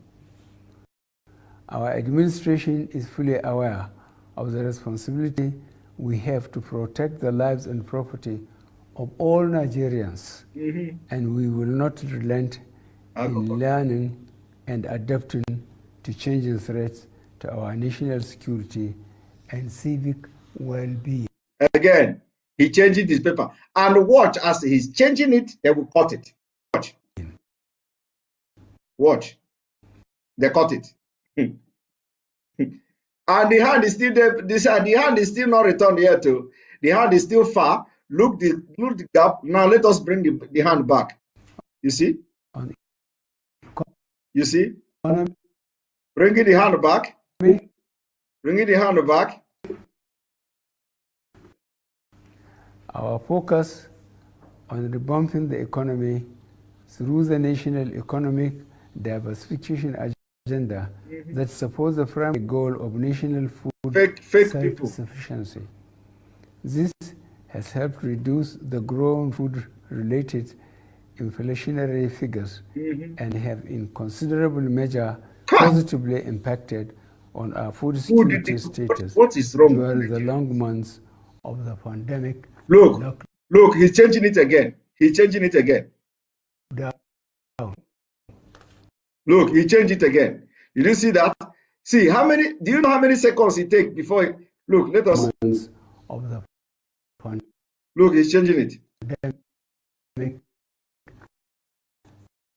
Our administration is fully aware of the responsibility we have to protect the lives and property of all Nigerians, and we will not relent in learning and adapting to changing threats to our national security and civic well-being. Again, he changing this paper. And watch, as he's changing it, they will cut it. Watch. Watch. They cut it. And the hand is still there. The hand is still not returned here too. The hand is still far. Look the gap. Now let us bring the hand back. You see? You see? Bringing the hand back. Bringing the hand back. Our focus on revamping the economy through the national economic diversification agenda that supports the primary goal of national food self-sufficiency. This has helped reduce the growing food-related inflationary figures Mm-hmm. and have in considerable measure Ha! positively impacted on our food security status What is wrong with during the Nigeria? long months of the pandemic Look, he's changing it again. He's changing it again. lockdown. Look, he changed it again. Did you see that? See, do you know how many seconds it takes before look, let us. Months of the pandemic. Look, he's changing it.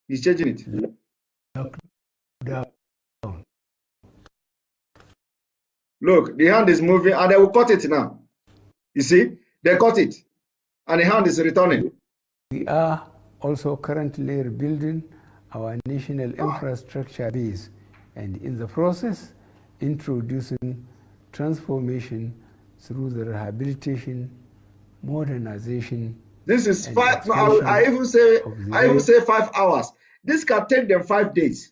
He's changing it. Lockdown. Look, the hand is moving and they will cut it now. You see, they cut it and the hand is returning. We are also currently rebuilding our national infrastructure base and in the process introducing transformation through the rehabilitation, modernization. This is 5. No, I even say 5 hours. This can take them 5 days.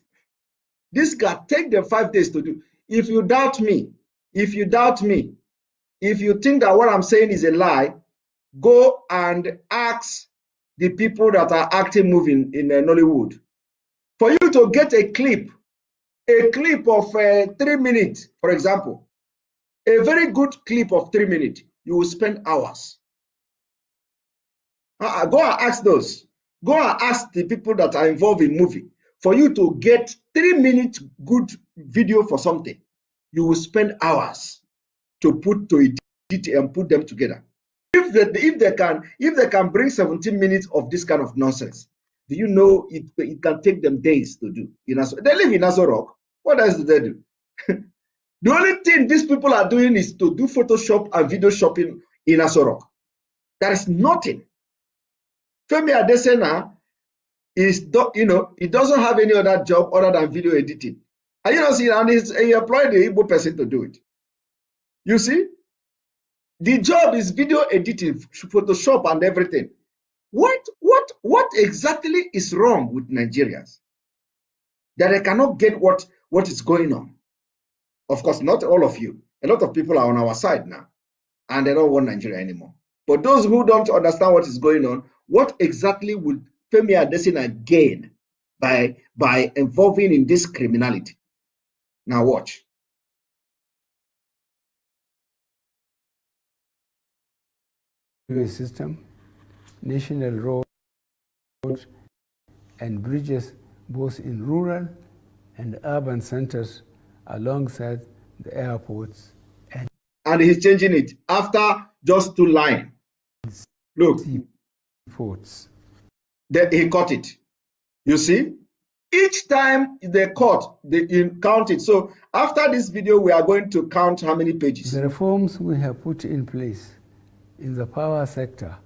This can take them 5 days to do. If you doubt me, if you think that what I'm saying is a lie, go and ask the people that are acting moving in Nollywood. For you to get a clip of 3 minutes, for example, a very good clip of 3 minutes, you will spend hours. Go and ask those. Go and ask the people that are involved in movie. For you to get 3 minutes good video for something, you will spend hours to edit and put them together. If they can bring 17 minutes of this kind of nonsense, do you know it can take them days to do? They live in Aso Rock. What else do they do? The only thing these people are doing is to do Photoshop and video shopping in Aso Rock. There is nothing. Femi Adesina he doesn't have any other job other than video editing. And and he employed the Igbo person to do it. You see? The job is video editing, Photoshop and everything. What exactly is wrong with Nigerians? That they cannot get what is going on. Of course, not all of you. A lot of people are on our side now, and they don't want Nigeria anymore. But those who don't understand what is going on, what exactly would Femi Adesina gain by involving in this criminality? Now watch. System, national roads and bridges both in rural and urban centers alongside the airports and he's changing it after just 2 lines. Look, ports. He cut it. You see, each time they cut, they count it. So after this video, we are going to count how many pages. The reforms we have put in place in the power sector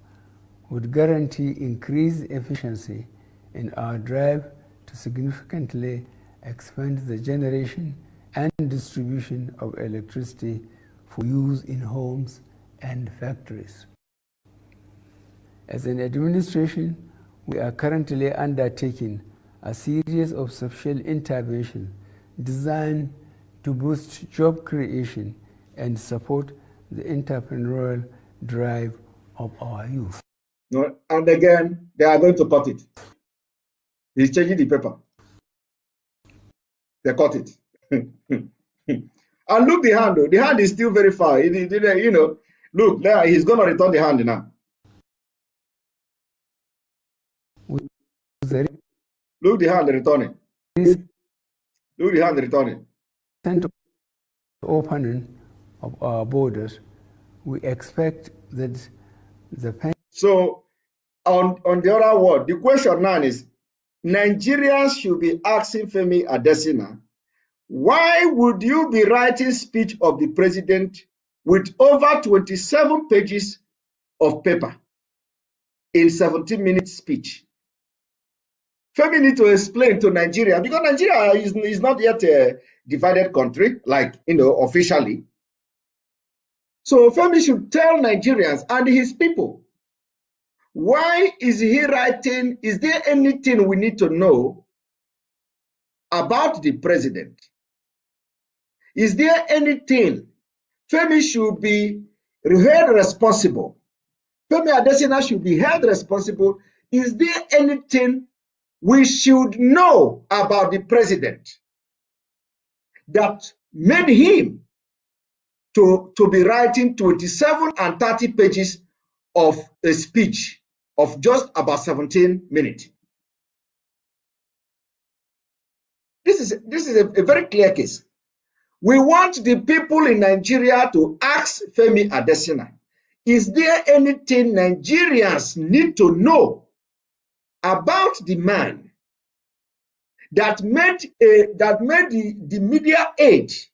would guarantee increased efficiency in our drive to significantly expand the generation and distribution of electricity for use in homes and factories. As an administration, we are currently undertaking a series of social interventions designed to boost job creation and support the entrepreneurial drive of our youth. No, and again, they are going to cut it. He's changing the paper. They cut it. And look the hand, though. The hand is still very far. Look, there, he's going to return the hand now. Look the hand returning. Look the hand returning. Opening of our borders, we expect that the... So, on the other word, the question now is, Nigerians should be asking Femi Adesina, why would you be writing speech of the president with over 27 pages of paper in 17-minute speech? Femi need to explain to Nigeria, because Nigeria is not yet a divided country, like, officially. So Femi should tell Nigerians and his people, why is he writing? Is there anything we need to know about the president? Is there anything Femi should be held responsible? Femi Adesina should be held responsible Is there anything we should know about the president that made him to be writing 27 and 30 pages of a speech of just about 17 minutes? This is a very clear case. We want the people in Nigeria to ask Femi Adesina, is there anything Nigerians need to know about the man that made the media age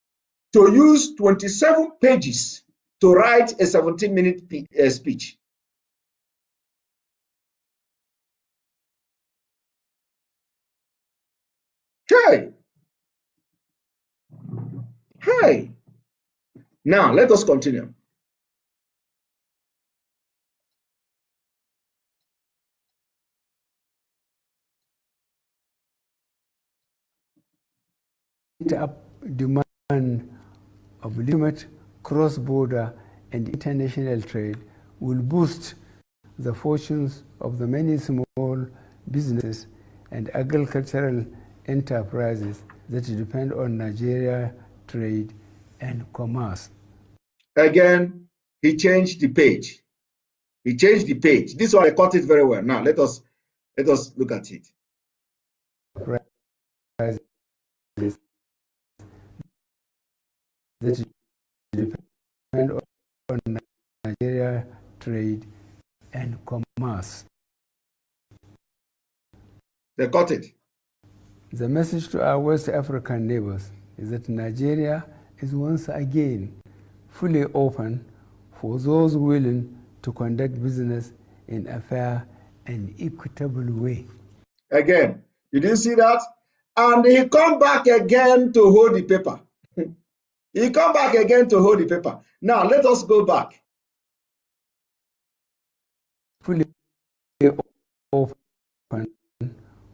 to use 27 pages to write a 17-minute speech? Hey, hey. Now let us continue. Up demand of legitimate cross-border and international trade will boost the fortunes of the many small businesses and agricultural enterprises that depend on Nigeria trade and commerce. Again, he changed the page. He changed the page. This one I caught it very well. Now let us look at it. That depend on Nigeria trade and commerce. They got it. The message to our West African neighbors is that Nigeria is once again fully open for those willing to conduct business in a fair and equitable way. Again, did you see that? And he come back again to hold the paper. He come back again to hold the paper. Now let us go back. Fully open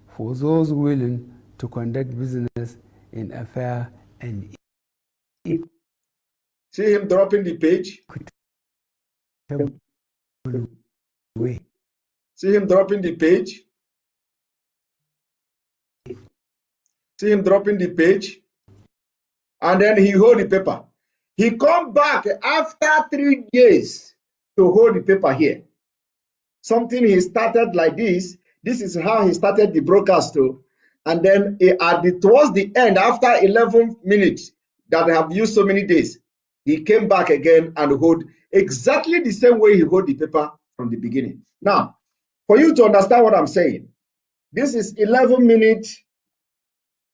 for those willing to conduct business in a fair and equitable See him dropping the page? way. See him dropping the page? See him dropping the page? And then he hold the paper. He come back after 3 days to hold the paper here. Something he started like this. This is how he started the broadcast too. And then towards the end, after 11 minutes that I have used so many days, he came back again and hold exactly the same way he hold the paper from the beginning. Now, for you to understand what I'm saying, this is 11 minutes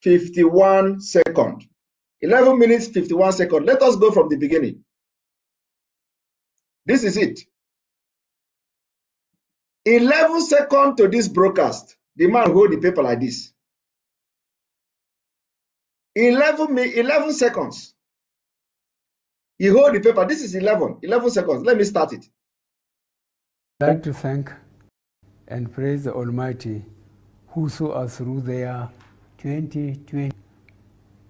51 seconds. 11 minutes 51 seconds. Let us go from the beginning. This is it. 11 seconds to this broadcast. The man hold the paper like this. 11 seconds. He hold the paper. This is 11 seconds. Let me start it. I'd like to thank and praise the Almighty who saw us through the year 2020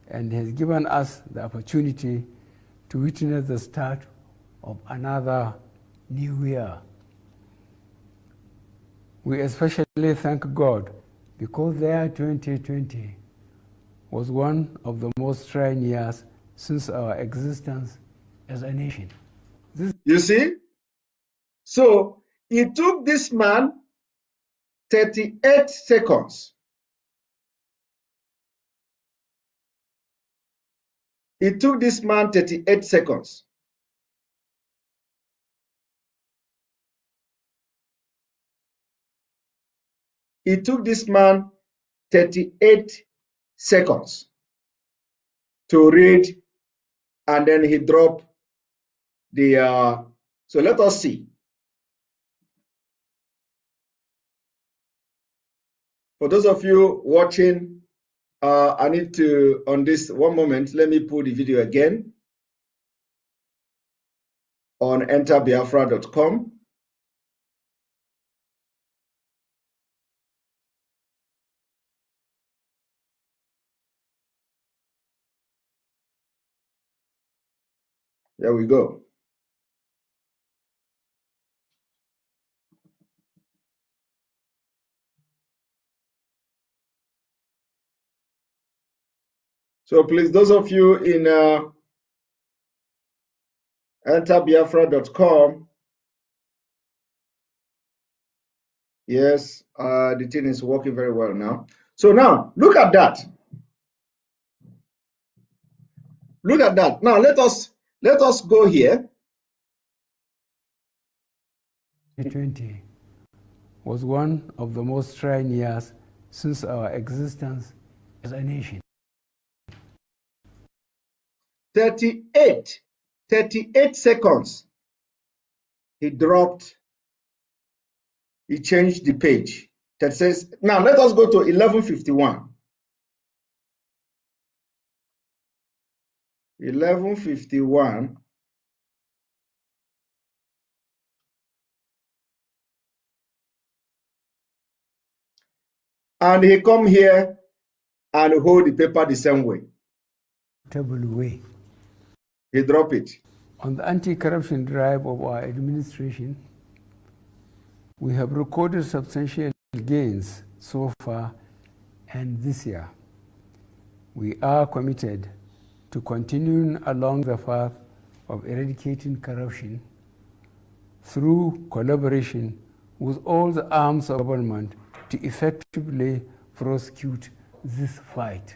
and has given us the opportunity to witness the start of another new year. We especially thank God because the year 2020 was one of the most trying years since our existence as a nation. You see? So it took this man 38 seconds. It took this man 38 seconds. It took this man 38 seconds to read, and then he dropped the so let us see. For those of you watching, I need to, on this one moment, let me pull the video again on enterbiafra.com. There we go. So please, those of you in enterbiafra.com, yes, the thing is working very well now. So now, look at that. Look at that. Now let us go here. 2020 was one of the most trying years since our existence as a nation. 38 seconds. He dropped, he changed the page that says, now let us go to 11:51. 11:51. And he come here and hold the paper the same way. Way. He drop it. On the anti-corruption drive of our administration, we have recorded substantial gains so far, and this year we are committed to continuing along the path of eradicating corruption through collaboration with all the arms of government to effectively prosecute this fight.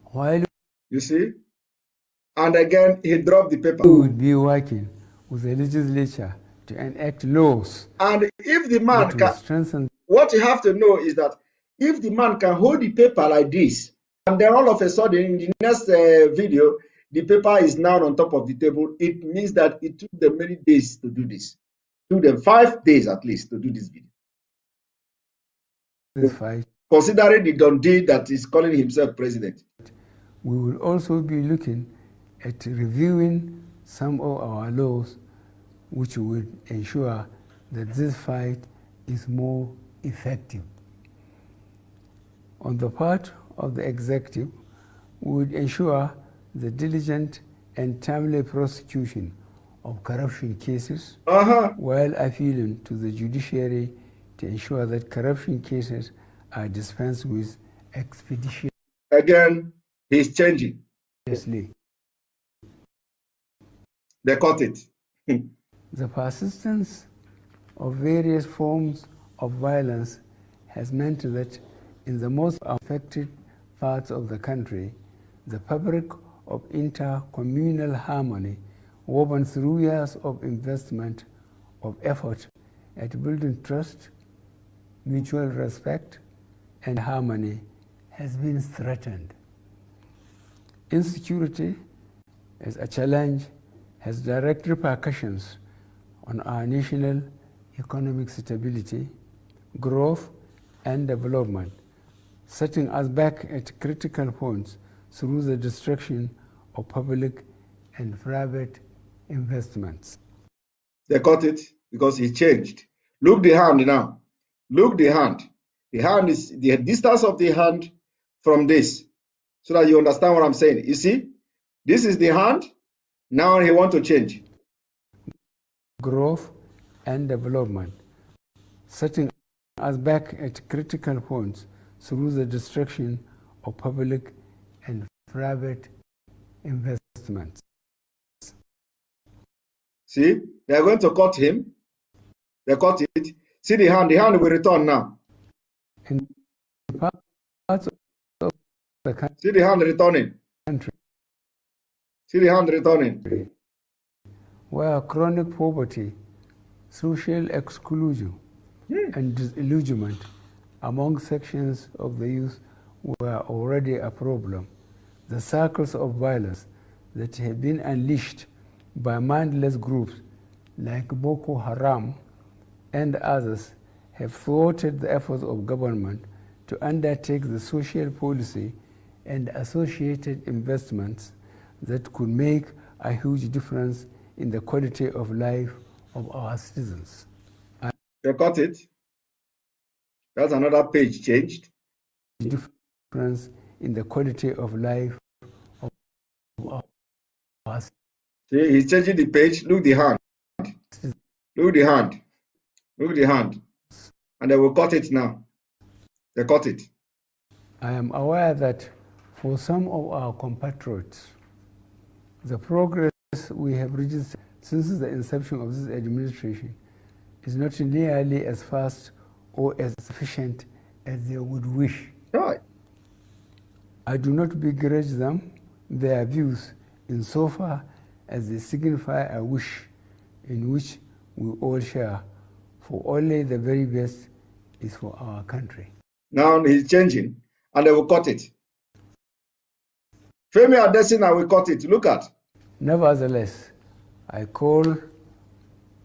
While you see, and again he dropped the paper. We would be working with the legislature to enact laws. And if the man can strengthen, what you have to know is that if the man can hold the paper like this, and then all of a sudden in the next video, the paper is now on top of the table, it means that it took them many days to do this. It took them 5 days at least to do this video. This fight. Considering the Dundee that is calling himself president. We will also be looking at reviewing some of our laws which would ensure that this fight is more effective. On the part of the executive, we would ensure the diligent and timely prosecution of corruption cases while appealing to the judiciary to ensure that corruption cases are dispensed with expeditiously. Again, he's changing. They caught it. The persistence of various forms of violence has meant that in the most affected parts of the country, the fabric of inter-communal harmony woven through years of investment, of effort at building trust, mutual respect, and harmony has been threatened. Insecurity as a challenge has direct repercussions on our national economic stability, growth, and development, setting us back at critical points through the destruction of public and private investments. They caught it because he changed. Look the hand now. Look the hand. The hand is the distance of the hand from this, so that you understand what I'm saying. You see, this is the hand. Now he wants to change. Growth and development, setting us back at critical points through the destruction of public and private investments. See, they are going to cut him. They cut it. See the hand will return now. In parts of the country. See the hand returning. See the hand returning. Where chronic poverty, social exclusion, and disillusionment among sections of the youth were already a problem. The circles of violence that have been unleashed by mindless groups like Boko Haram and others have thwarted the efforts of government to undertake the social policy and associated investments that could make a huge difference in the quality of life of our citizens. They got it. That's another page changed. Difference in the quality of life of our citizens. See, he's changing the page. Look the hand. Look the hand. Look the hand. And they will cut it now. They cut it. I am aware that For some of our compatriots, the progress we have registered since the inception of this administration is not nearly as fast or as efficient as they would wish. Right. I do not begrudge them their views insofar as they signify a wish in which we all share, for only the very best is for our country. Now he's changing, and they will cut it. Femi Adesina will cut it. Look at. Nevertheless, I call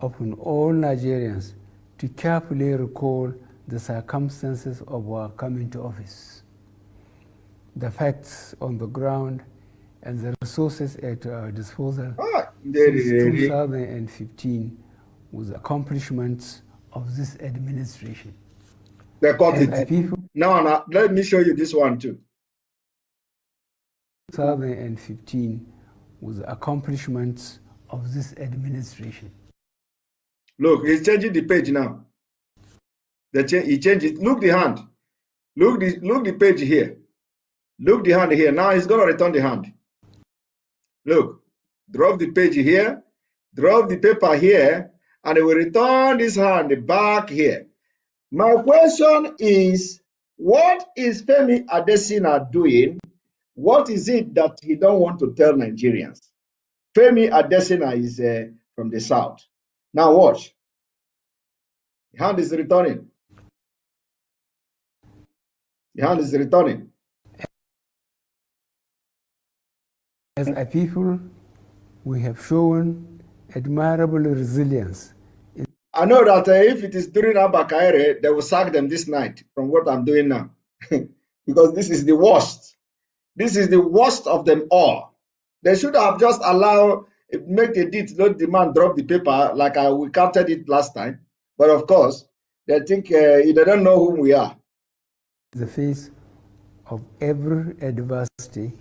upon all Nigerians to carefully recall the circumstances of our coming to office, the facts on the ground, and the resources at our disposal since 2015 with the accomplishments of this administration. They cut it. Now, let me show you this one too. 2015 with the accomplishments of this administration. Look, he's changing the page now. He changed it. Look the hand. Look the page here. Look the hand here. Now he's going to return the hand. Look, drop the page here, drop the paper here, and he will return this hand back here. My question is, what is Femi Adesina doing? What is it that he don't want to tell Nigerians? Femi Adesina is from the south. Now watch. The hand is returning. The hand is returning. As a people, we have shown admirable resilience. I know that if it is during Abba Kaire, they will sack them this night from what I'm doing now. Because this is the worst. This is the worst of them all. They should have just allowed, make the deed, let the man drop the paper like we counted it last time. But of course, they think they don't know whom we are. The face of every adversity,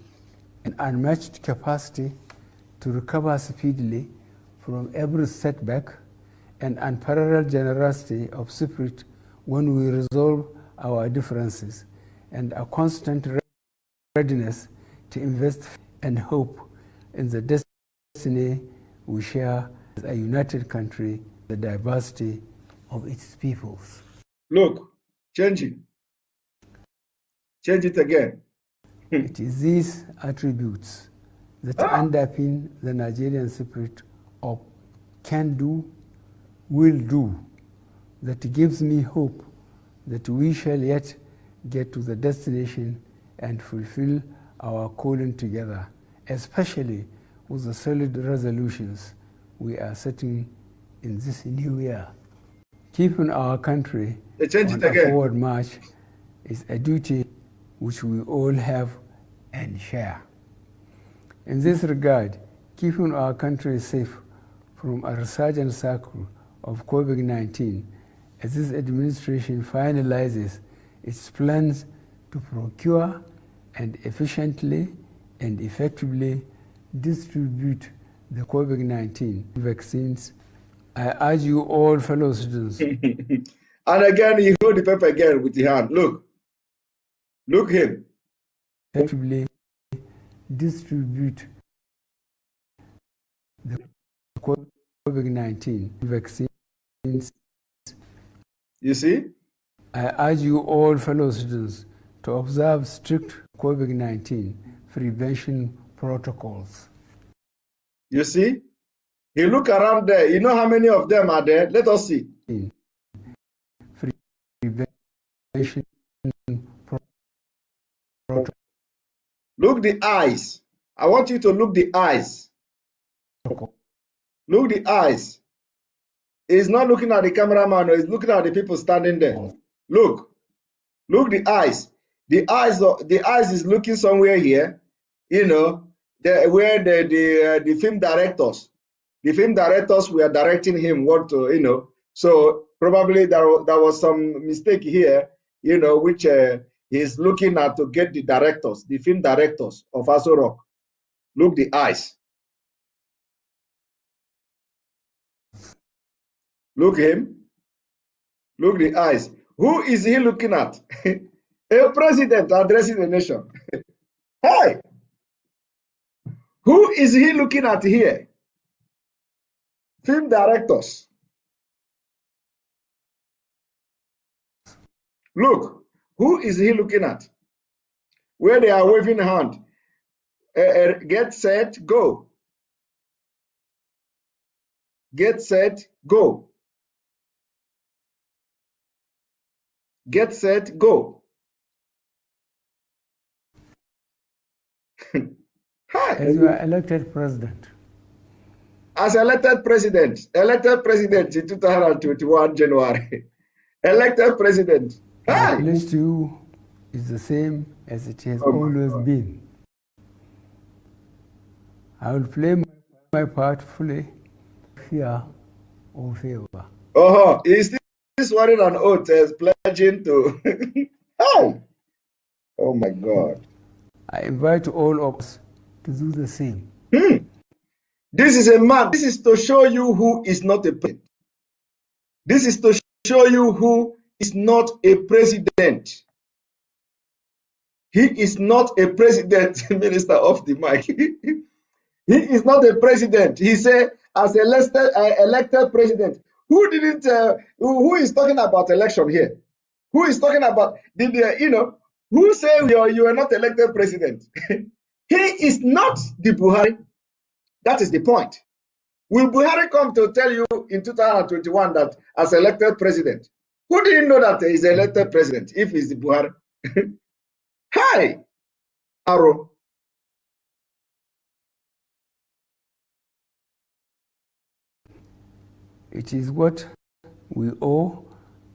an unmatched capacity to recover speedily from every setback, and unparalleled generosity of spirit when we resolve our differences, and a constant readiness to invest and hope in the destiny we share as a united country, the diversity of its peoples. Look, change it. Change it again. It is these attributes that underpin the Nigerian spirit of can do, will do, that gives me hope that we shall yet get to the destination and fulfill our calling together, especially with the solid resolutions we are setting in this new year. Keeping our country on a forward march is a duty which we all have and share. In this regard, keeping our country safe from a resurgent cycle of COVID-19, as this administration finalizes its plans to procure and efficiently and effectively distribute the COVID-19 vaccines, I urge you all, fellow citizens. And again, you hold the paper again with the hand. Look. Look him. Effectively distribute the COVID-19 vaccines. You see? I urge you all, fellow citizens, to observe strict COVID-19 prevention protocols. You see? You look around there. You know how many of them are there? Let us see. Prevention protocol. Look the eyes. I want you to look the eyes. Look the eyes. He's not looking at the cameraman, he's looking at the people standing there. Look. Look the eyes. The eyes is looking somewhere here, you know, where the film directors were directing him what to, you know. So probably there was some mistake here, you know, which he's looking at to get the film directors of Aso Rock. Look the eyes. Look him. Look the eyes. Who is he looking at? A president addressing the nation. Hey, who is he looking at here? Film directors. Look, who is he looking at? Where they are waving a hand. Get set, go. Get set, go. Get set, go. As you are elected president. As elected president in 2021 January. Elected president. My pledge to you is the same as it has always been. I will play my part fully, fear or favor. Is this one an oath as pledging to? Hi. Oh my God. I invite all of us to do the same. This is a man. This is to show you who is not a president. This is to show you who is not a president. He is not a president, Minister of the mic. He is not a president. He said, as elected president. Who didn't? Who is talking about election here? Who is talking about? Who say you are not elected president? He is not the Buhari. That is the point. Will Buhari come to tell you in 2021 that as elected president? Who didn't know that he is elected president if he's the Buhari? Hi, Arrow. It is what we owe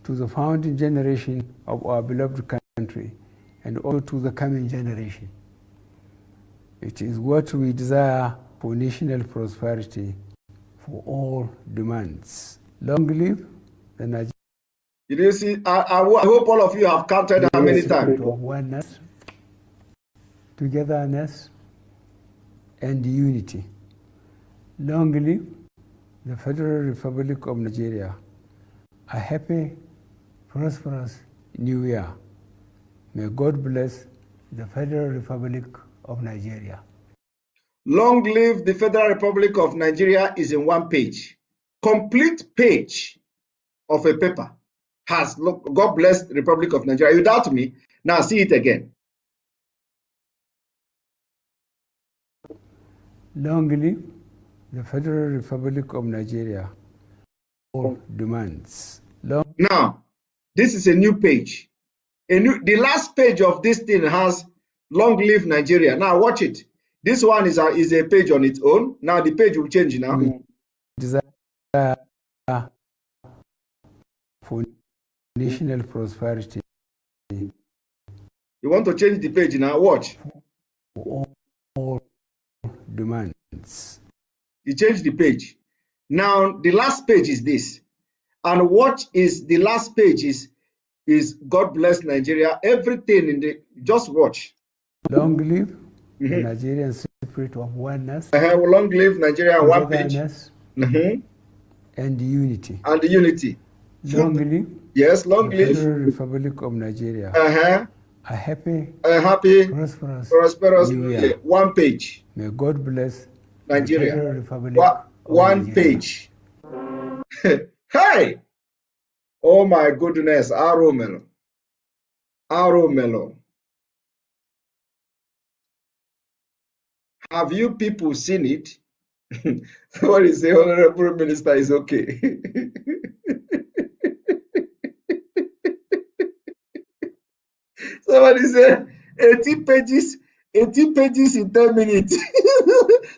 to the founding generation of our beloved country and also to the coming generation. It is what we desire for national prosperity for all demands. Long live the Nigeria. Did you see? I hope all of you have counted how many times. Of oneness, togetherness, and unity. Long live the Federal Republic of Nigeria. A happy, prosperous New Year. May God bless the Federal Republic of Nigeria. Long live the Federal Republic of Nigeria is in one page. Complete page of a paper has, look, God bless the Republic of Nigeria. You doubt me? Now see it again. Long live the Federal Republic of Nigeria. All demands. Now, this is a new page. The last page of this thing has long live Nigeria. Now watch it. This one is a page on its own. Now the page will change now. We desire for national prosperity. You want to change the page now? Watch. For all demands. You change the page. Now the last page is this. And what is the last page is God bless Nigeria. Everything in the, just watch. Long live the Nigerian spirit of oneness. Long live Nigeria on one page. And unity. And the unity. Long live. Yes, long live. The Federal Republic of Nigeria. A happy, prosperous New Year. One page. May God bless Nigeria. The Federal Republic one page. Hey! Oh my goodness, Aromelo. Aromelo. Have you people seen it? Somebody say, Honorable Minister is okay. Somebody say, 80 pages in 10 minutes.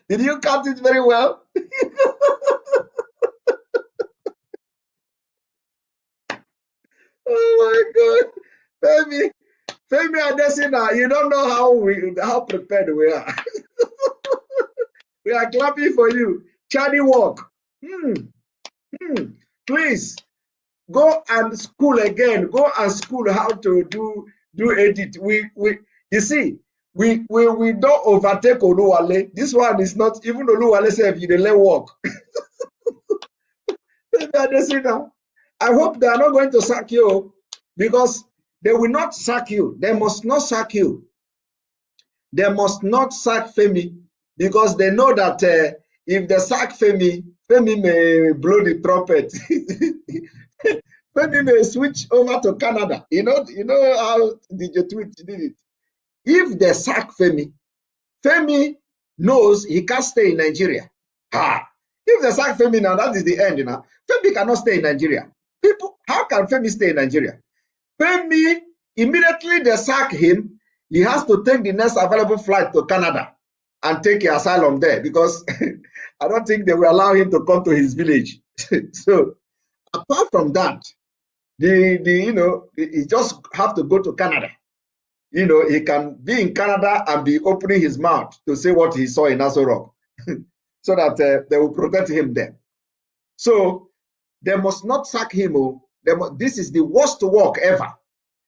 Did you count it very well? Oh my God. Femi Adesina, you don't know how prepared we are. We are clapping for you. Charlie walk. Please go and school again. Go and school how to do edit. You see, we don't overtake Oluwale. This one is not even Oluwale said you let walk. I hope they are not going to sack you because they will not sack you. They must not sack you. they must not sack Femi because they know that if they sack Femi, Femi may blow the trumpet. Femi may switch over to Canada. You know how DJ Tweet did it. If they sack Femi, Femi knows he can't stay in Nigeria. If they sack Femi now, that is the end. Femi cannot stay in Nigeria. People, how can Femi stay in Nigeria? Femi, immediately they sack him, he has to take the next available flight to Canada and take asylum there because I don't think they will allow him to come to his village. So apart from that, he just have to go to Canada. He can be in Canada and be opening his mouth to say what he saw in Aso Rock so that they will protect him there. So they must not sack him. This is the worst work ever.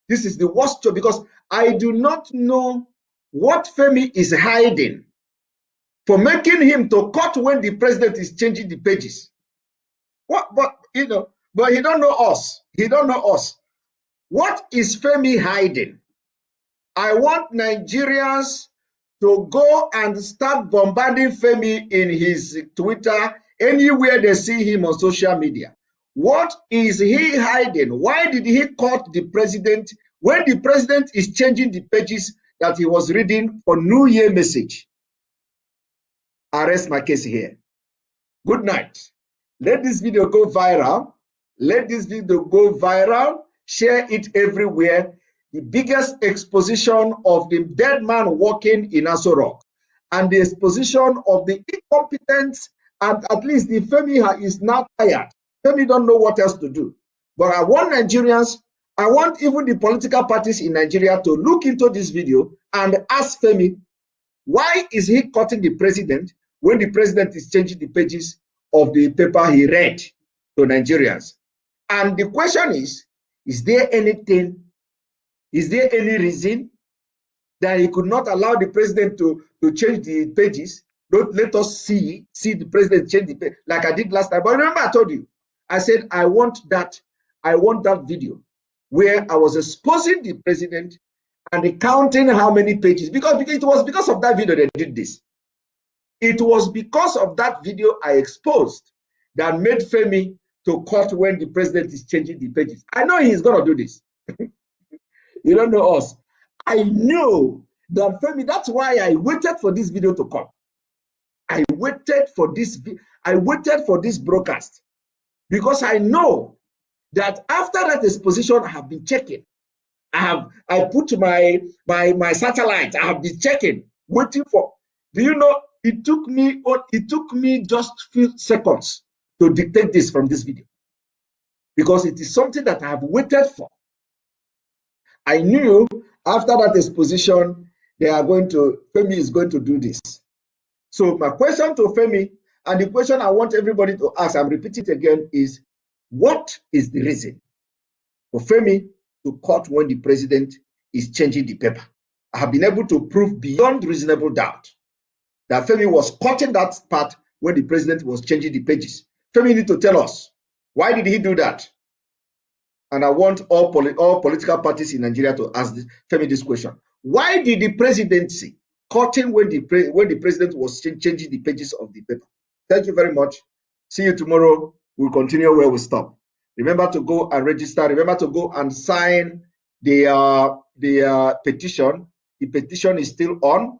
This is the worst job because I do not know what Femi is hiding for making him to cut when the president is changing the pages. But he don't know us. He don't know us. What is Femi hiding? I want Nigerians to go and start bombarding Femi in his Twitter, anywhere they see him on social media. What is he hiding? Why did he cut the president when the president is changing the pages that he was reading for New Year message? I rest my case here. Good night. Let this video go viral. Let this video go viral. Share it everywhere. The biggest exposition of the dead man walking in Aso Rock and the exposition of the incompetence, and at least the Femi is now tired. Femi don't know what else to do. But I want Nigerians, I want even the political parties in Nigeria to look into this video and ask Femi, why is he cutting the president when the president is changing the pages of the paper he read to Nigerians? And the question is there anything, is there any reason that he could not allow the president to change the pages? Don't let us see the president change the page like I did last time. But remember, I told you, I said I want that video where I was exposing the president and counting how many pages, because it was because of that video they did this. It was because of that video I exposed that made Femi to cut when the president is changing the pages. I know he's going to do this. You don't know us. I know that Femi, that's why I waited for this video to come. I waited for this broadcast because I know that after that exposition, I have been checking. I put my satellite. I have been checking, waiting for. Do you know? It took me just few seconds to dictate this from this video because it is something that I have waited for. I knew after that exposition, Femi is going to do this. So my question to Femi, and the question I want everybody to ask, I'm repeating it again, is what is the reason for Femi to cut when the president is changing the paper? I have been able to prove beyond reasonable doubt that Femi was cutting that part when the president was changing the pages. Femi need to tell us, why did he do that? And I want all political parties in Nigeria to ask Femi this question. Why did the presidency cutting when the president was changing the pages of the paper? Thank you very much. See you tomorrow. We'll continue where we stop. Remember to go and register. Remember to go and sign the petition. The petition is still on.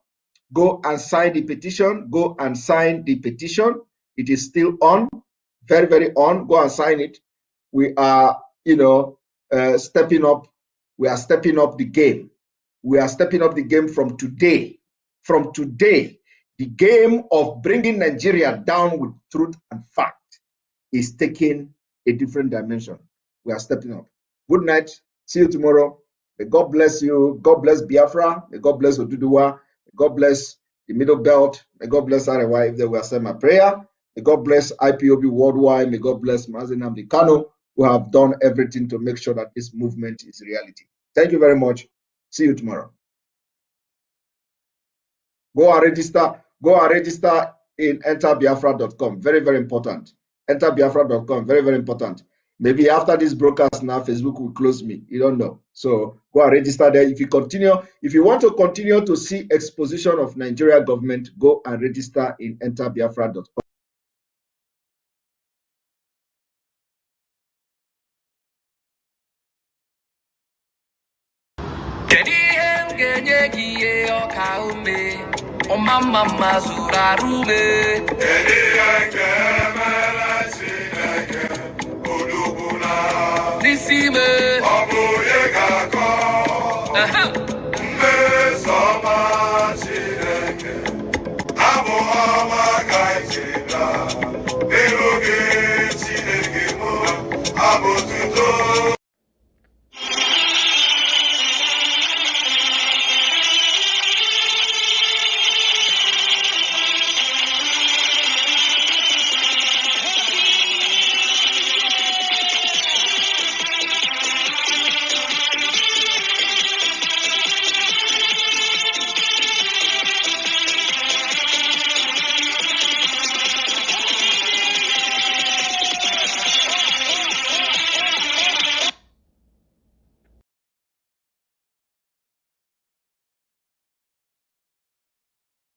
Go and sign the petition. Go and sign the petition. It is still on. Very, very on. Go and sign it. We are, stepping up. We are stepping up the game. We are stepping up the game from today. From today, the game of bringing Nigeria down with truth and fact is taking a different dimension. We are stepping up. Good night. See you tomorrow. May God bless you. God bless Biafra. May God bless Oduduwa. May God bless the Middle Belt. May God bless Arewa if they will accept my prayer. May God bless IPOB worldwide. May God bless Mazi Nnamdi Kanu, who have done everything to make sure that this movement is reality. Thank you very much. See you tomorrow. Go and register. Go and register in enterbiafra.com. Very, very important. Enterbiafra.com. Very, very important. Maybe after this broadcast now, Facebook will close me. You don't know. So go and register there. If you want to continue to see exposition of Nigeria government, go and register in enterbiafra.org. Mama Mazura Rume.